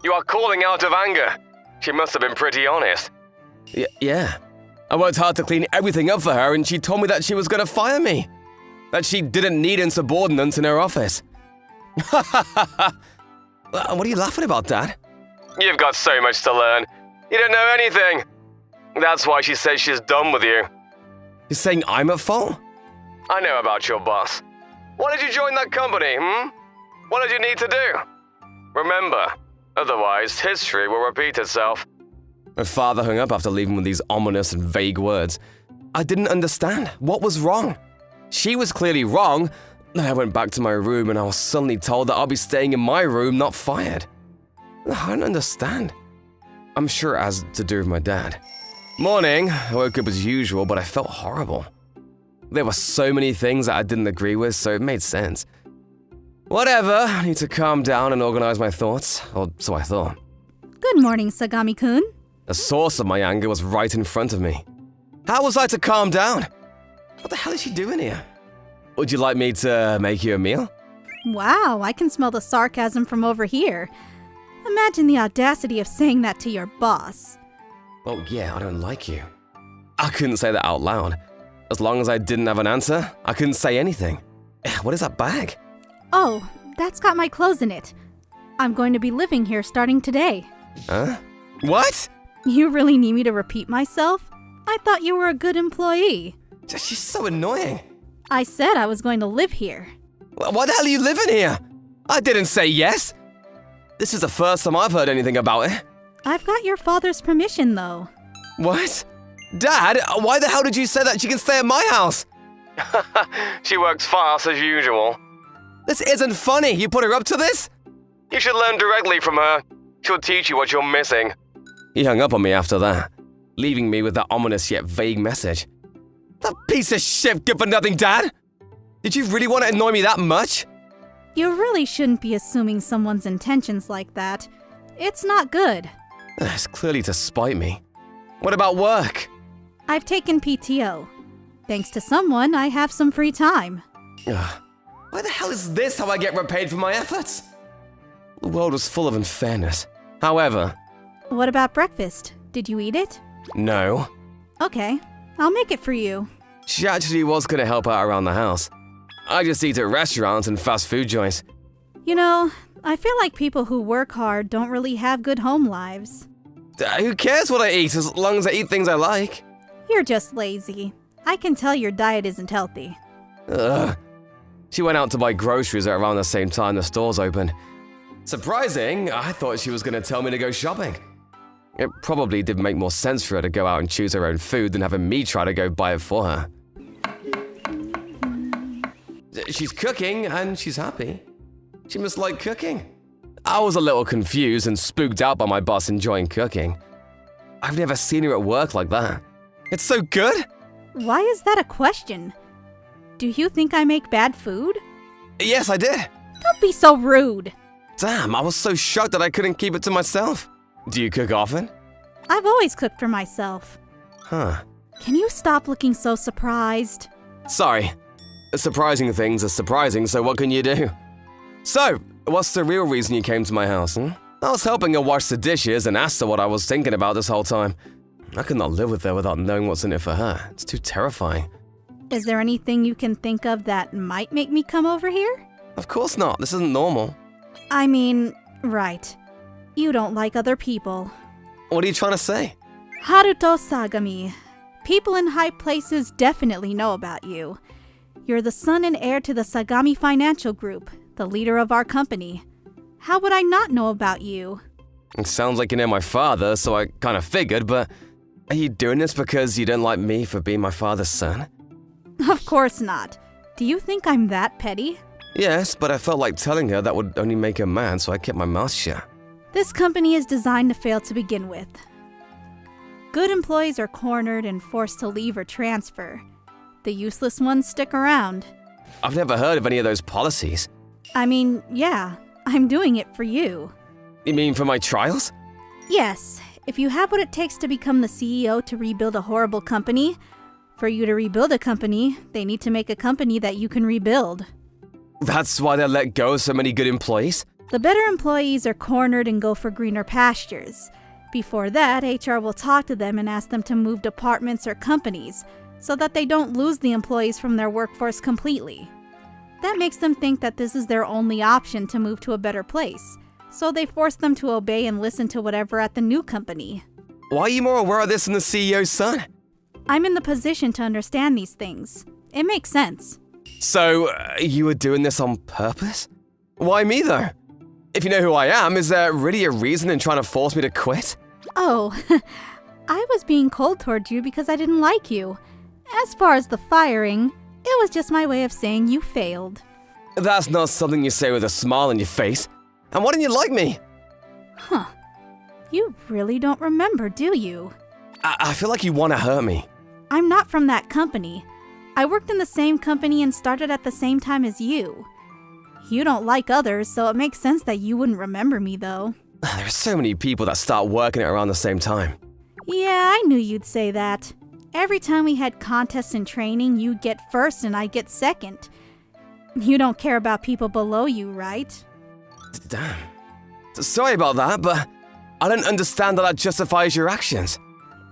You are calling out of anger. She must have been pretty honest. Yeah. I worked hard to clean everything up for her and she told me that she was going to fire me. That she didn't need insubordinates in her office. What are you laughing about, Dad? You've got so much to learn. You don't know anything. That's why she says she's done with you. You're saying I'm at fault? I know about your boss. Why did you join that company, What did you need to do? Remember, otherwise history will repeat itself. My father hung up after leaving with these ominous and vague words. I didn't understand. What was wrong? She was clearly wrong. Then I went back to my room and I was suddenly told that I'll be staying in my room, not fired. I don't understand. I'm sure it has to do with my dad. Morning, I woke up as usual, but I felt horrible. There were so many things that I didn't agree with, so it made sense. Whatever, I need to calm down and organize my thoughts, or so I thought. Good morning, Sagami-kun. The source of my anger was right in front of me. How was I to calm down? What the hell is she doing here? Would you like me to make you a meal? Wow, I can smell the sarcasm from over here. Imagine the audacity of saying that to your boss. Well, yeah, I don't like you. I couldn't say that out loud. As long as I didn't have an answer, I couldn't say anything. What is that bag? Oh, that's got my clothes in it. I'm going to be living here starting today. Huh? What? You really need me to repeat myself? I thought you were a good employee. She's so annoying. I said I was going to live here. Why the hell are you living here? I didn't say yes. This is the first time I've heard anything about it. I've got your father's permission, though. What? Dad, why the hell did you say that she can stay at my house? She works fast as usual. This isn't funny. You put her up to this? You should learn directly from her. She'll teach you what you're missing. He hung up on me after that, leaving me with that ominous yet vague message. That piece of shit good for nothing, Dad! Did you really want to annoy me that much? You really shouldn't be assuming someone's intentions like that. It's not good. It's clearly to spite me. What about work? I've taken PTO. Thanks to someone, I have some free time. Ugh. Why the hell is this how I get repaid for my efforts? The world was full of unfairness. However... What about breakfast? Did you eat it? No. Okay, I'll make it for you. She actually was going to help out around the house. I just eat at restaurants and fast food joints. You know, I feel like people who work hard don't really have good home lives. Who cares what I eat as long as I eat things I like? You're just lazy. I can tell your diet isn't healthy. Ugh. She went out to buy groceries at around the same time the stores opened. Surprising, I thought she was going to tell me to go shopping. It probably did make more sense for her to go out and choose her own food than having me try to go buy it for her. She's cooking and she's happy. She must like cooking. I was a little confused and spooked out by my boss enjoying cooking. I've never seen her at work like that. It's so good! Why is that a question? Do you think I make bad food? Yes, I did. Don't be so rude. Damn, I was so shocked that I couldn't keep it to myself. Do you cook often? I've always cooked for myself. Huh. Can you stop looking so surprised? Sorry. Surprising things are surprising, so what can you do? So, what's the real reason you came to my house, I was helping her wash the dishes and asked her what I was thinking about this whole time. I could not live with her without knowing what's in it for her. It's too terrifying. Is there anything you can think of that might make me come over here? Of course not. This isn't normal. I mean, right. You don't like other people. What are you trying to say? Haruto Sagami. People in high places definitely know about you. You're the son and heir to the Sagami Financial Group, the leader of our company. How would I not know about you? It sounds like you know my father, so I kind of figured, but are you doing this because you don't like me for being my father's son? Of course not. Do you think I'm that petty? Yes, but I felt like telling her that would only make her mad, so I kept my mouth shut. This company is designed to fail to begin with. Good employees are cornered and forced to leave or transfer. The useless ones stick around. I've never heard of any of those policies. I mean, yeah, I'm doing it for you. You mean for my trials? Yes, if you have what it takes to become the CEO to rebuild a horrible company, for you to rebuild a company, they need to make a company that you can rebuild. That's why they let go of so many good employees? The better employees are cornered and go for greener pastures. Before that, HR will talk to them and ask them to move departments or companies, so that they don't lose the employees from their workforce completely. That makes them think that this is their only option to move to a better place, so they force them to obey and listen to whatever at the new company. Why are you more aware of this than the CEO's son? I'm in the position to understand these things. It makes sense. So, you were doing this on purpose? Why me, though? If you know who I am, is there really a reason in trying to force me to quit? Oh, I was being cold toward you because I didn't like you. As far as the firing, it was just my way of saying you failed. That's not something you say with a smile on your face. And why didn't you like me? Huh. You really don't remember, do you? I feel like you want to hurt me. I'm not from that company. I worked in the same company and started at the same time as you. You don't like others, so it makes sense that you wouldn't remember me, though. There are so many people that start working at around the same time. Yeah, I knew you'd say that. Every time we had contests and training, you'd get first and I'd get second. You don't care about people below you, right? Damn. Sorry about that, but I don't understand how that justifies your actions.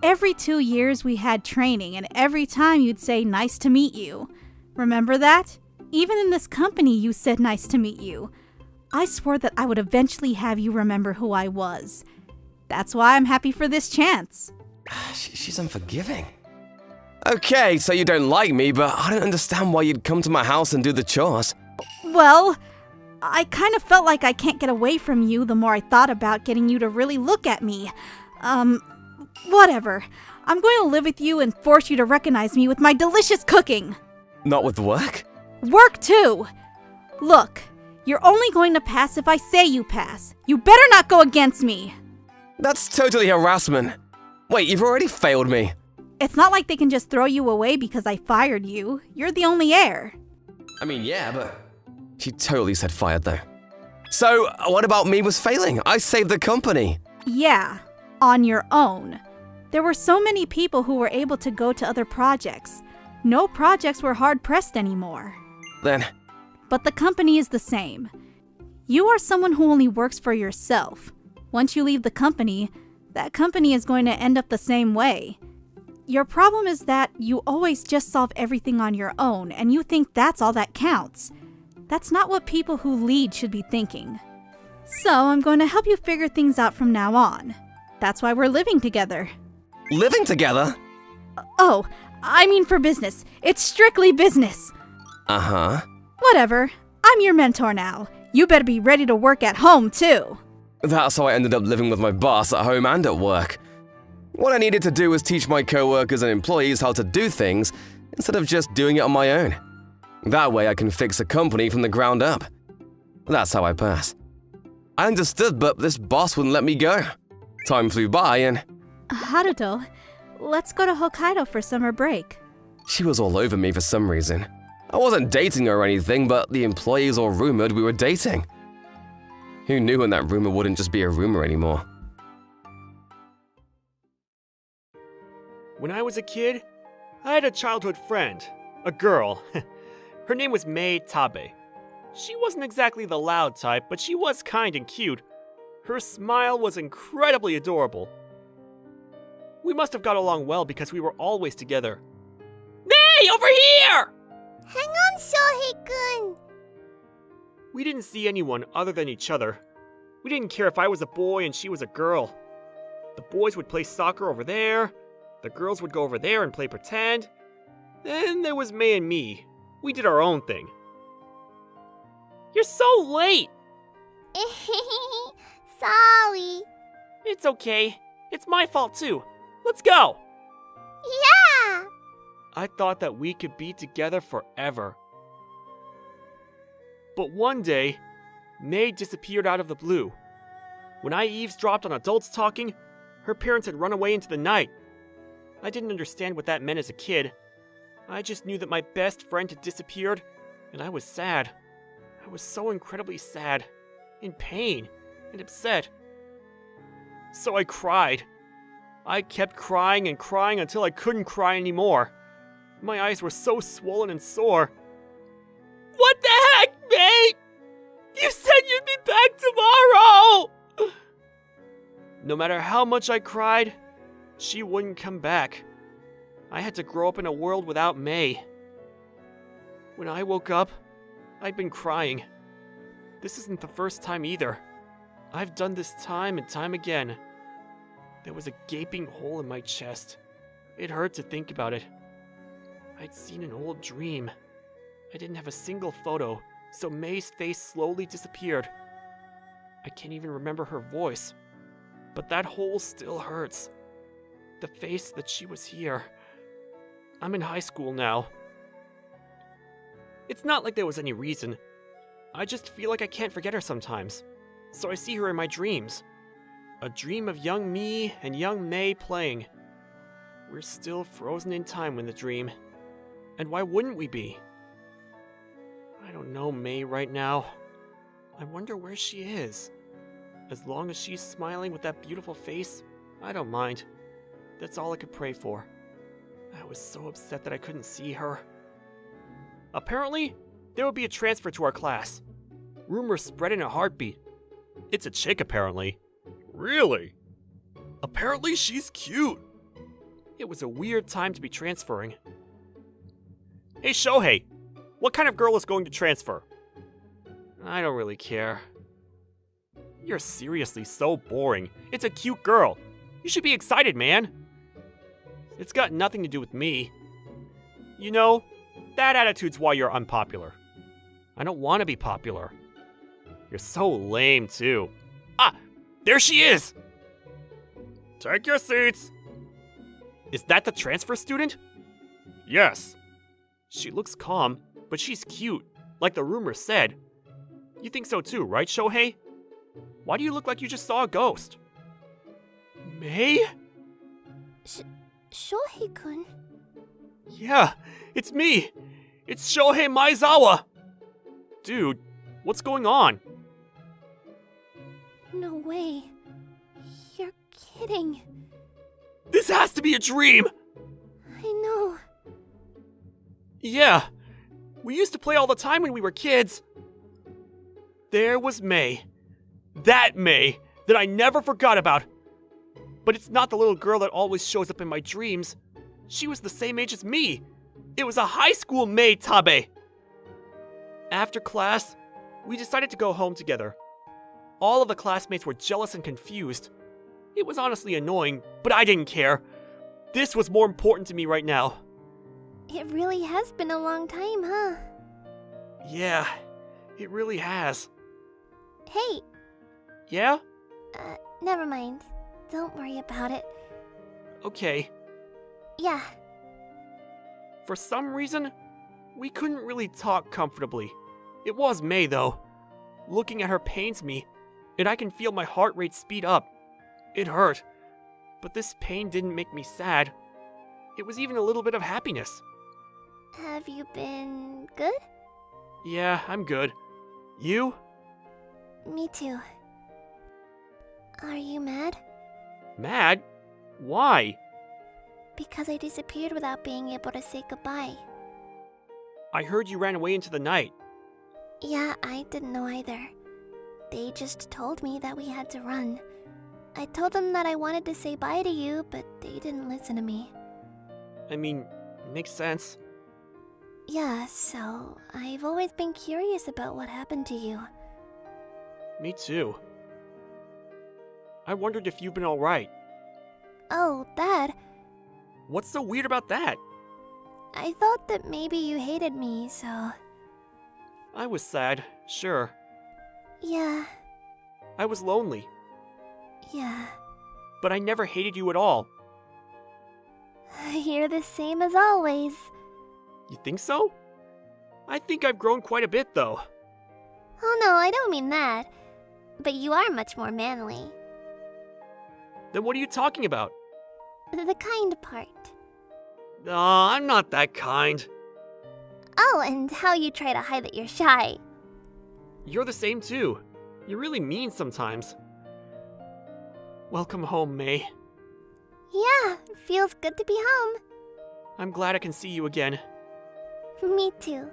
Every 2 years we had training, and every time you'd say, "Nice to meet you." Remember that? Even in this company, you said, "Nice to meet you." I swore that I would eventually have you remember who I was. That's why I'm happy for this chance. She's unforgiving. Okay, so you don't like me, but I don't understand why you'd come to my house and do the chores. Well, I kind of felt like I can't get away from you the more I thought about getting you to really look at me. Whatever. I'm going to live with you and force you to recognize me with my delicious cooking. Not with work? Work too. Look, you're only going to pass if I say you pass. You better not go against me. That's totally harassment. Wait, you've already failed me. It's not like they can just throw you away because I fired you. You're the only heir. I mean, yeah, but... She totally said fired, though. So, what about me was failing? I saved the company. Yeah, on your own. There were so many people who were able to go to other projects. No projects were hard-pressed anymore. Then, But the company is the same. You are someone who only works for yourself. Once you leave the company, that company is going to end up the same way. Your problem is that you always just solve everything on your own, and you think that's all that counts. That's not what people who lead should be thinking. So I'm going to help you figure things out from now on. That's why we're living together. living together? Oh, I mean for business. It's strictly business. Uh-huh. Whatever. I'm your mentor now. You better be ready to work at home, too. That's how I ended up living with my boss at home and at work. What I needed to do was teach my coworkers and employees how to do things instead of just doing it on my own. That way I can fix a company from the ground up. That's how I pass. I understood, but this boss wouldn't let me go. Time flew by and Haruto, let's go to Hokkaido for summer break. she was all over me for some reason. I wasn't dating her or anything, but the employees all rumored we were dating. Who knew when that rumor wouldn't just be a rumor anymore? When I was a kid, I had a childhood friend, a girl. Her name was Mei Tabe. She wasn't exactly the loud type, but she was kind and cute. Her smile was incredibly adorable. We must have got along well because we were always together. Mei, over here! Hang on, Shohei-kun! We didn't see anyone other than each other. We didn't care if I was a boy and she was a girl. The boys would play soccer over there, the girls would go over there and play pretend. Then there was Mei and me. We did our own thing. You're so late! Sorry. It's okay. It's my fault too. Let's go! Yeah! I thought that we could be together forever. But one day, Mei disappeared out of the blue. When I eavesdropped on adults talking, her parents had run away into the night. I didn't understand what that meant as a kid. I just knew that my best friend had disappeared, and I was sad. I was so incredibly sad, in pain, and upset. So I cried. I kept crying and crying until I couldn't cry anymore. My eyes were so swollen and sore. What the heck, mate? You said you'd be back tomorrow! No matter how much I cried, she wouldn't come back. I had to grow up in a world without Mei. When I woke up, I'd been crying. This isn't the first time either. I've done this time and time again. There was a gaping hole in my chest. It hurt to think about it. I'd seen an old dream. I didn't have a single photo, so Mei's face slowly disappeared. I can't even remember her voice, but that hole still hurts. The face that she was here. I'm in high school now. It's not like there was any reason. I just feel like I can't forget her sometimes, so I see her in my dreams. A dream of young me and young Mei playing. We're still frozen in time in the dream. And why wouldn't we be? I don't know Mei right now. I wonder where she is. As long as she's smiling with that beautiful face, I don't mind. That's all I could pray for. I was so upset that I couldn't see her. Apparently, there would be a transfer to our class. Rumors spread in a heartbeat. It's a chick, apparently. Really? Apparently she's cute. It was a weird time to be transferring. Hey Shohei, what kind of girl is going to transfer? I don't really care. You're seriously so boring. It's a cute girl. You should be excited, man. It's got nothing to do with me. You know, that attitude's why you're unpopular. I don't want to be popular. You're so lame, too. Ah, there she is! Take your seats. Is that the transfer student? Yes. She looks calm, but she's cute, like the rumor said. You think so too, right, Shohei? Why do you look like you just saw a ghost? Mei? Shohei-kun? Yeah, it's me. It's Shohei Maezawa. Dude, what's going on? No way. You're kidding. This has to be a dream. I know. Yeah, we used to play all the time when we were kids. There was May. That May that I never forgot about. But it's not the little girl that always shows up in my dreams. She was the same age as me. It was a high school May, Tabe. After class, we decided to go home together. All of the classmates were jealous and confused. It was honestly annoying, but I didn't care. This was more important to me right now. It really has been a long time, huh? Yeah, it really has. Hey, Yeah? never mind. Don't worry about it. Okay. Yeah, For some reason, we couldn't really talk comfortably. It was May, though. Looking at her pains me, and I can feel my heart rate speed up. It hurt, but this pain didn't make me sad. It was even a little bit of happiness. have you been good? Yeah, I'm good. You? Me too. Are you mad? Mad? Why? Because I disappeared without being able to say goodbye. I heard you ran away into the night. Yeah, I didn't know either. They just told me that we had to run. I told them that I wanted to say bye to you, but they didn't listen to me. I mean, makes sense. Yeah, so I've always been curious about what happened to you. Me too. I wondered if you've been alright. Oh, Dad, What's so weird about that? I thought that maybe you hated me, so... I was sad, sure. Yeah, I was lonely, yeah. but I never hated you at all. You're the same as always. You think so? I think I've grown quite a bit, though. Oh no, I don't mean that. But you are much more manly. Then what are you talking about? The kind part. Aw, I'm not that kind. Oh, and how you try to hide that you're shy. You're the same too. You're really mean sometimes. Welcome home, May. Yeah, feels good to be home. I'm glad I can see you again. Me too.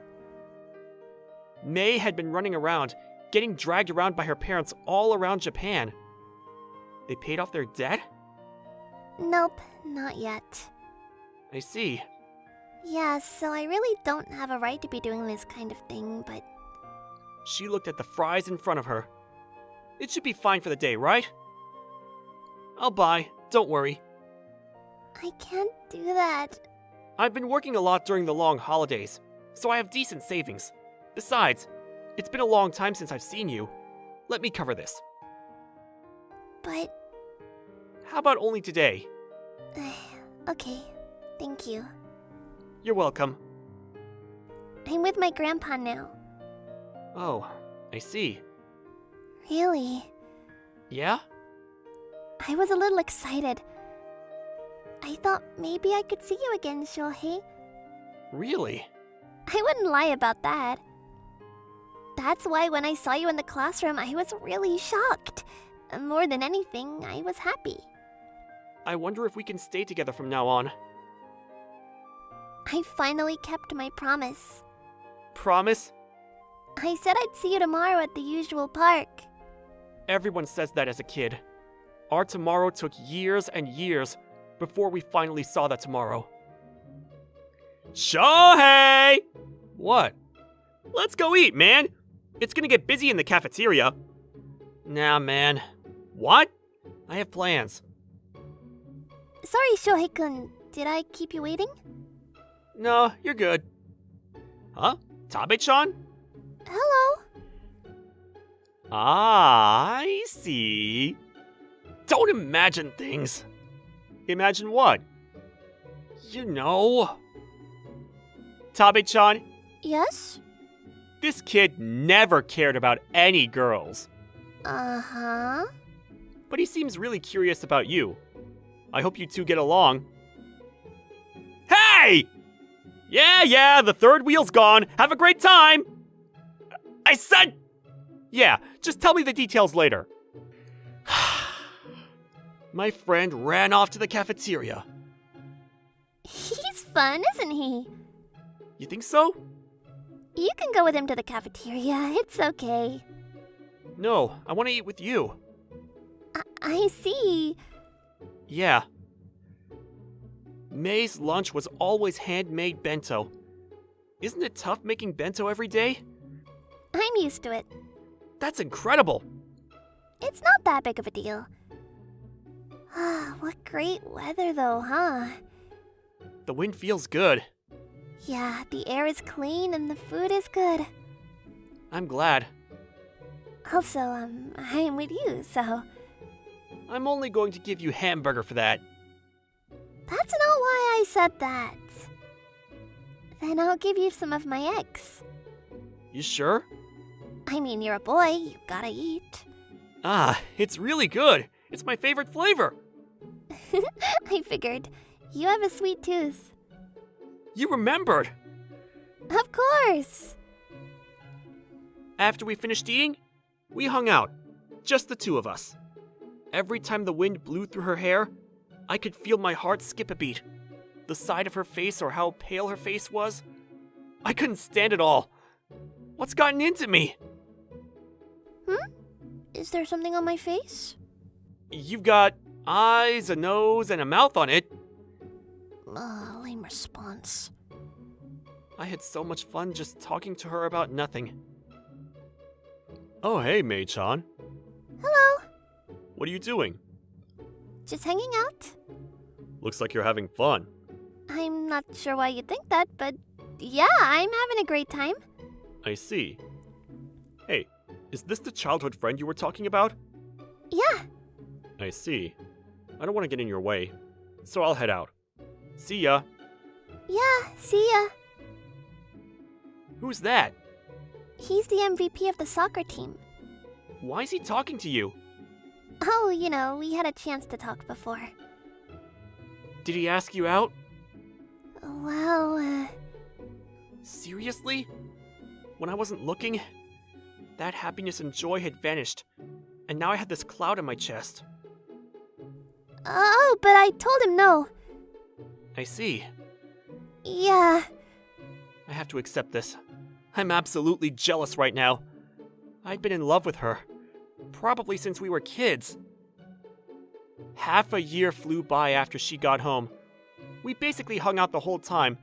May had been running around, getting dragged around by her parents all around Japan. They paid off their debt? Nope, not yet. I see. Yeah, so I really don't have a right to be doing this kind of thing, but... She looked at the fries in front of her. It should be fine for the day, right? I'll buy, don't worry. I can't do that. I've been working a lot during the long holidays, so I have decent savings. Besides, it's been a long time since I've seen you. Let me cover this. But... How about only today? okay, thank you. You're welcome. I'm with my grandpa now. Oh, I see. Really? Yeah? I was a little excited. I thought maybe I could see you again, Shohei. Really? I wouldn't lie about that. That's why when I saw you in the classroom, I was really shocked. More than anything, I was happy. I wonder if we can stay together from now on. I finally kept my promise. Promise? I said I'd see you tomorrow at the usual park. Everyone says that as a kid. Our tomorrow took years and years before we finally saw that tomorrow. Shohei! What? Let's go eat, man! It's gonna get busy in the cafeteria. Nah, man. What? I have plans. Sorry, Shohei-kun. Did I keep you waiting? No, you're good. Huh? Tabe-chan? Hello. Ah, I see. Don't imagine things. Imagine what? You know. Tabe-chan, Yes? this kid never cared about any girls. Uh-huh. But he seems really curious about you. I hope you two get along. Hey! Yeah, the third wheel's gone. Have a great time! I said... Yeah, just tell me the details later. My friend ran off to the cafeteria. He's fun, isn't he? You think so? You can go with him to the cafeteria. It's okay. No, I want to eat with you. I see. Yeah. May's lunch was always handmade bento. Isn't it tough making bento every day? I'm used to it. That's incredible. It's not that big of a deal. What great weather though, huh? The wind feels good. Yeah, the air is clean and the food is good. I'm glad. Also, I'm with you, so... I'm only going to give you hamburger for that. That's not why I said that. Then I'll give you some of my eggs. You sure? I mean, you're a boy, you gotta eat. Ah, it's really good. It's my favorite flavor. I figured. You have a sweet tooth. You remembered. Of course. After we finished eating, we hung out. Just the two of us. Every time the wind blew through her hair, I could feel my heart skip a beat. The side of her face or how pale her face was, I couldn't stand it all. What's gotten into me? Is there something on my face? You've got eyes, a nose, and a mouth on it. Lame response. I had so much fun just talking to her about nothing. Oh, hey, Mei-chan. Hello. What are you doing? Just hanging out? Looks like you're having fun. I'm not sure why you'd think that, but yeah, I'm having a great time. I see. Hey, is this the childhood friend you were talking about? Yeah. I see. I don't want to get in your way, so I'll head out. See ya. Yeah, see ya. Who's that? He's the MVP of the soccer team. Why is he talking to you? Oh, you know, we had a chance to talk before. Did he ask you out? Well, Seriously? When I wasn't looking, that happiness and joy had vanished, and now I had this cloud in my chest. Oh, but I told him no. I see. Yeah. I have to accept this. I'm absolutely jealous right now. I'd been in love with her, probably since we were kids. Half a year flew by after she got home. We basically hung out the whole time,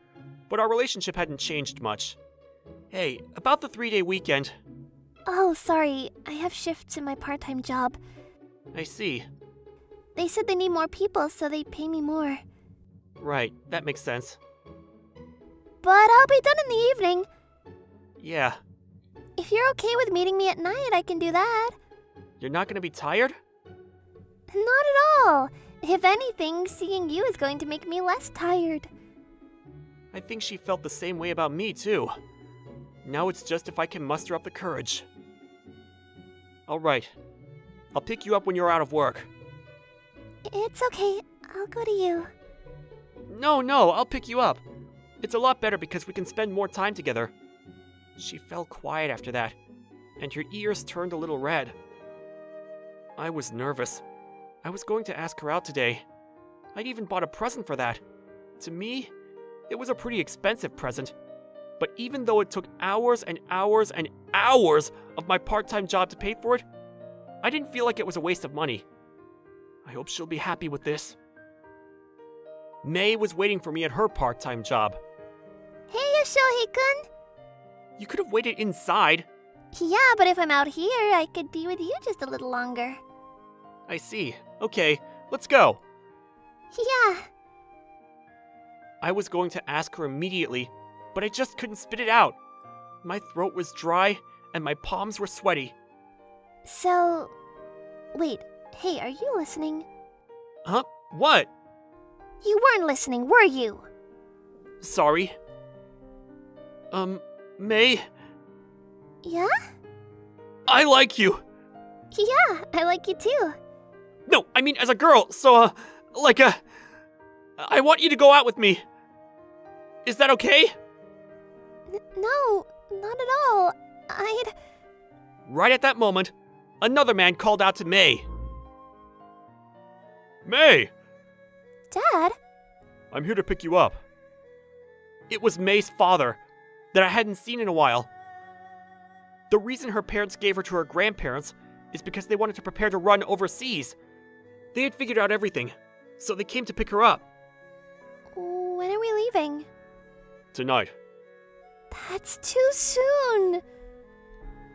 but our relationship hadn't changed much. Hey, about the 3-day weekend. Oh, sorry. I have shifts in my part-time job. I see. They said they need more people, so they pay me more. Right, that makes sense. But I'll be done in the evening. Yeah. If you're okay with meeting me at night, I can do that. You're not gonna be tired? Not at all. If anything, seeing you is going to make me less tired. I think she felt the same way about me, too. Now it's just if I can muster up the courage. Alright. I'll pick you up when you're out of work. It's okay. I'll go to you. No, I'll pick you up. It's a lot better because we can spend more time together. She fell quiet after that, and her ears turned a little red. I was nervous. I was going to ask her out today. I'd even bought a present for that. To me, it was a pretty expensive present. But even though it took hours and hours and hours of my part-time job to pay for it, I didn't feel like it was a waste of money. I hope she'll be happy with this. May was waiting for me at her part-time job. Hey, Yoshohi-kun. You could have waited inside. Yeah, but if I'm out here, I could be with you just a little longer. I see. Okay, let's go. Yeah. I was going to ask her immediately, but I just couldn't spit it out. My throat was dry, and my palms were sweaty. So... Wait, hey, are you listening? Huh? What? You weren't listening, were you? Sorry. May? Yeah? I like you! Yeah, I like you too. No, I mean as a girl, so, I want you to go out with me. Is that okay? No, not at all. Right at that moment, another man called out to May. May! Dad? I'm here to pick you up. It was May's father, that I hadn't seen in a while. The reason her parents gave her to her grandparents is because they wanted to prepare to run overseas. They had figured out everything, so they came to pick her up. When are we leaving? Tonight. That's too soon.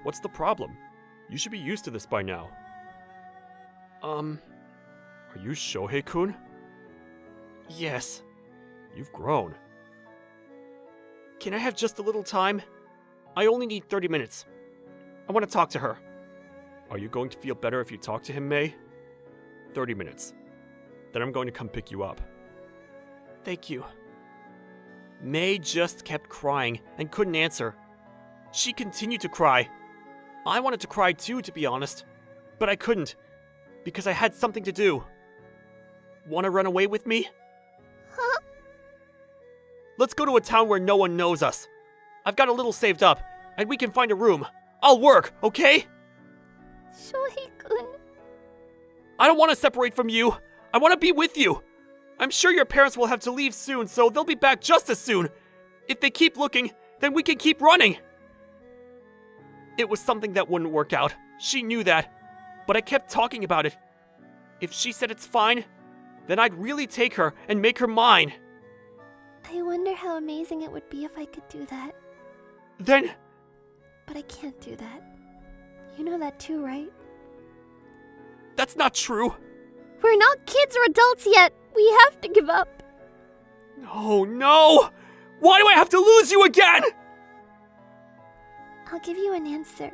What's the problem? You should be used to this by now. Are you Shohei-kun? Yes. You've grown. Can I have just a little time? I only need 30 minutes. I want to talk to her. Are you going to feel better if you talk to him, May? 30 minutes. Then I'm going to come pick you up. Thank you. May just kept crying and couldn't answer. She continued to cry. I wanted to cry too, to be honest. But I couldn't, because I had something to do. Want to run away with me? Huh? Let's go to a town where no one knows us. I've got a little saved up, and we can find a room. I'll work, okay? Shohei-kun. I don't want to separate from you. I want to be with you. I'm sure your parents will have to leave soon, so they'll be back just as soon. If they keep looking, then we can keep running. It was something that wouldn't work out. She knew that. But I kept talking about it. If she said it's fine, then I'd really take her and make her mine. I wonder how amazing it would be if I could do that. Then... But I can't do that. You know that too, right? That's not true. We're not kids or adults yet. We have to give up. No! Why do I have to lose you again? I'll give you an answer.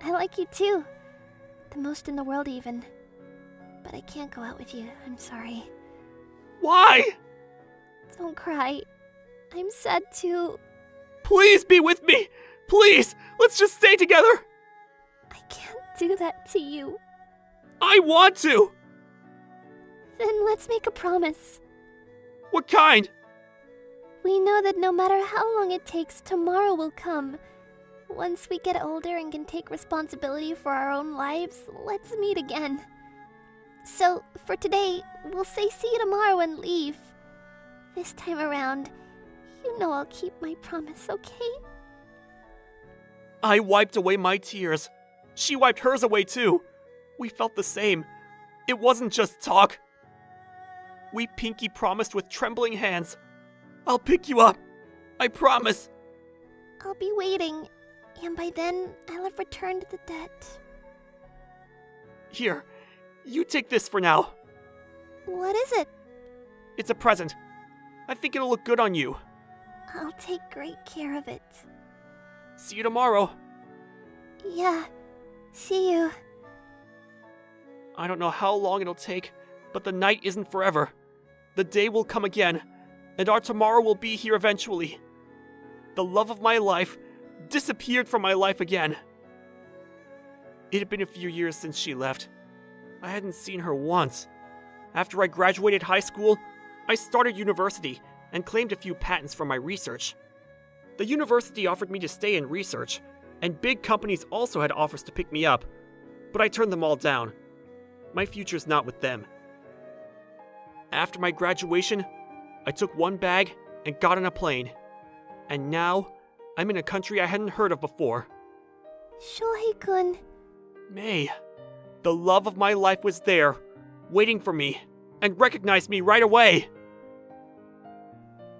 I like you too. The most in the world even. But I can't go out with you. I'm sorry. Why? Don't cry. I'm sad too. Please be with me. Please, let's just stay together. I can't do that to you. I want to. Then let's make a promise. What kind? We know that no matter how long it takes, tomorrow will come. Once we get older and can take responsibility for our own lives, let's meet again. So, for today, we'll say see you tomorrow and leave. This time around, you know I'll keep my promise, okay? I wiped away my tears. She wiped hers away too. We felt the same. It wasn't just talk. We pinky promised with trembling hands. I'll pick you up. I promise. I'll be waiting, and by then, I'll have returned the debt. Here, you take this for now. What is it? It's a present. I think it'll look good on you. I'll take great care of it. See you tomorrow. Yeah, see you. I don't know how long it'll take, but the night isn't forever. The day will come again, and our tomorrow will be here eventually. The love of my life disappeared from my life again. It had been a few years since she left. I hadn't seen her once. After I graduated high school, I started university and claimed a few patents from my research. The university offered me to stay in research, and big companies also had offers to pick me up, but I turned them all down. My future's not with them. After my graduation, I took one bag and got on a plane. And now, I'm in a country I hadn't heard of before. Shohei-kun. May, the love of my life was there, waiting for me, and recognized me right away.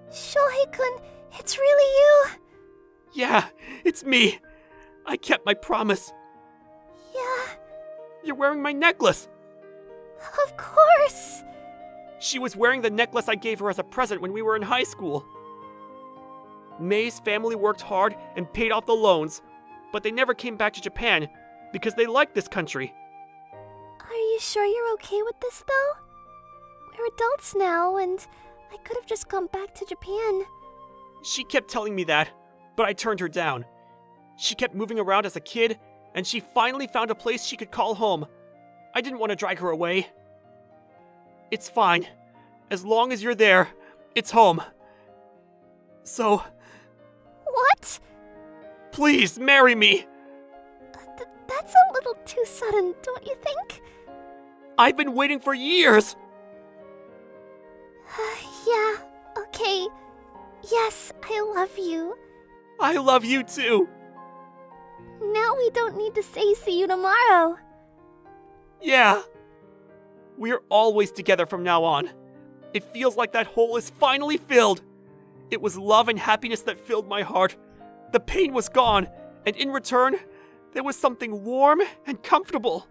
Shohei-kun, it's really you! Yeah, it's me. I kept my promise. Yeah, You're wearing my necklace. of course! She was wearing the necklace I gave her as a present when we were in high school. May's family worked hard and paid off the loans, but they never came back to Japan because they liked this country. Are you sure you're okay with this, though? We're adults now, and I could have just gone back to Japan. She kept telling me that, but I turned her down. She kept moving around as a kid, and she finally found a place she could call home. I didn't want to drag her away. It's fine. As long as you're there, it's home. So, What? please marry me. That's a little too sudden, don't you think? I've been waiting for years. Yeah, okay. Yes, I love you. I love you too. Now we don't need to say see you tomorrow. Yeah. We're always together from now on. It feels like that hole is finally filled. It was love and happiness that filled my heart. The pain was gone, and in return, there was something warm and comfortable.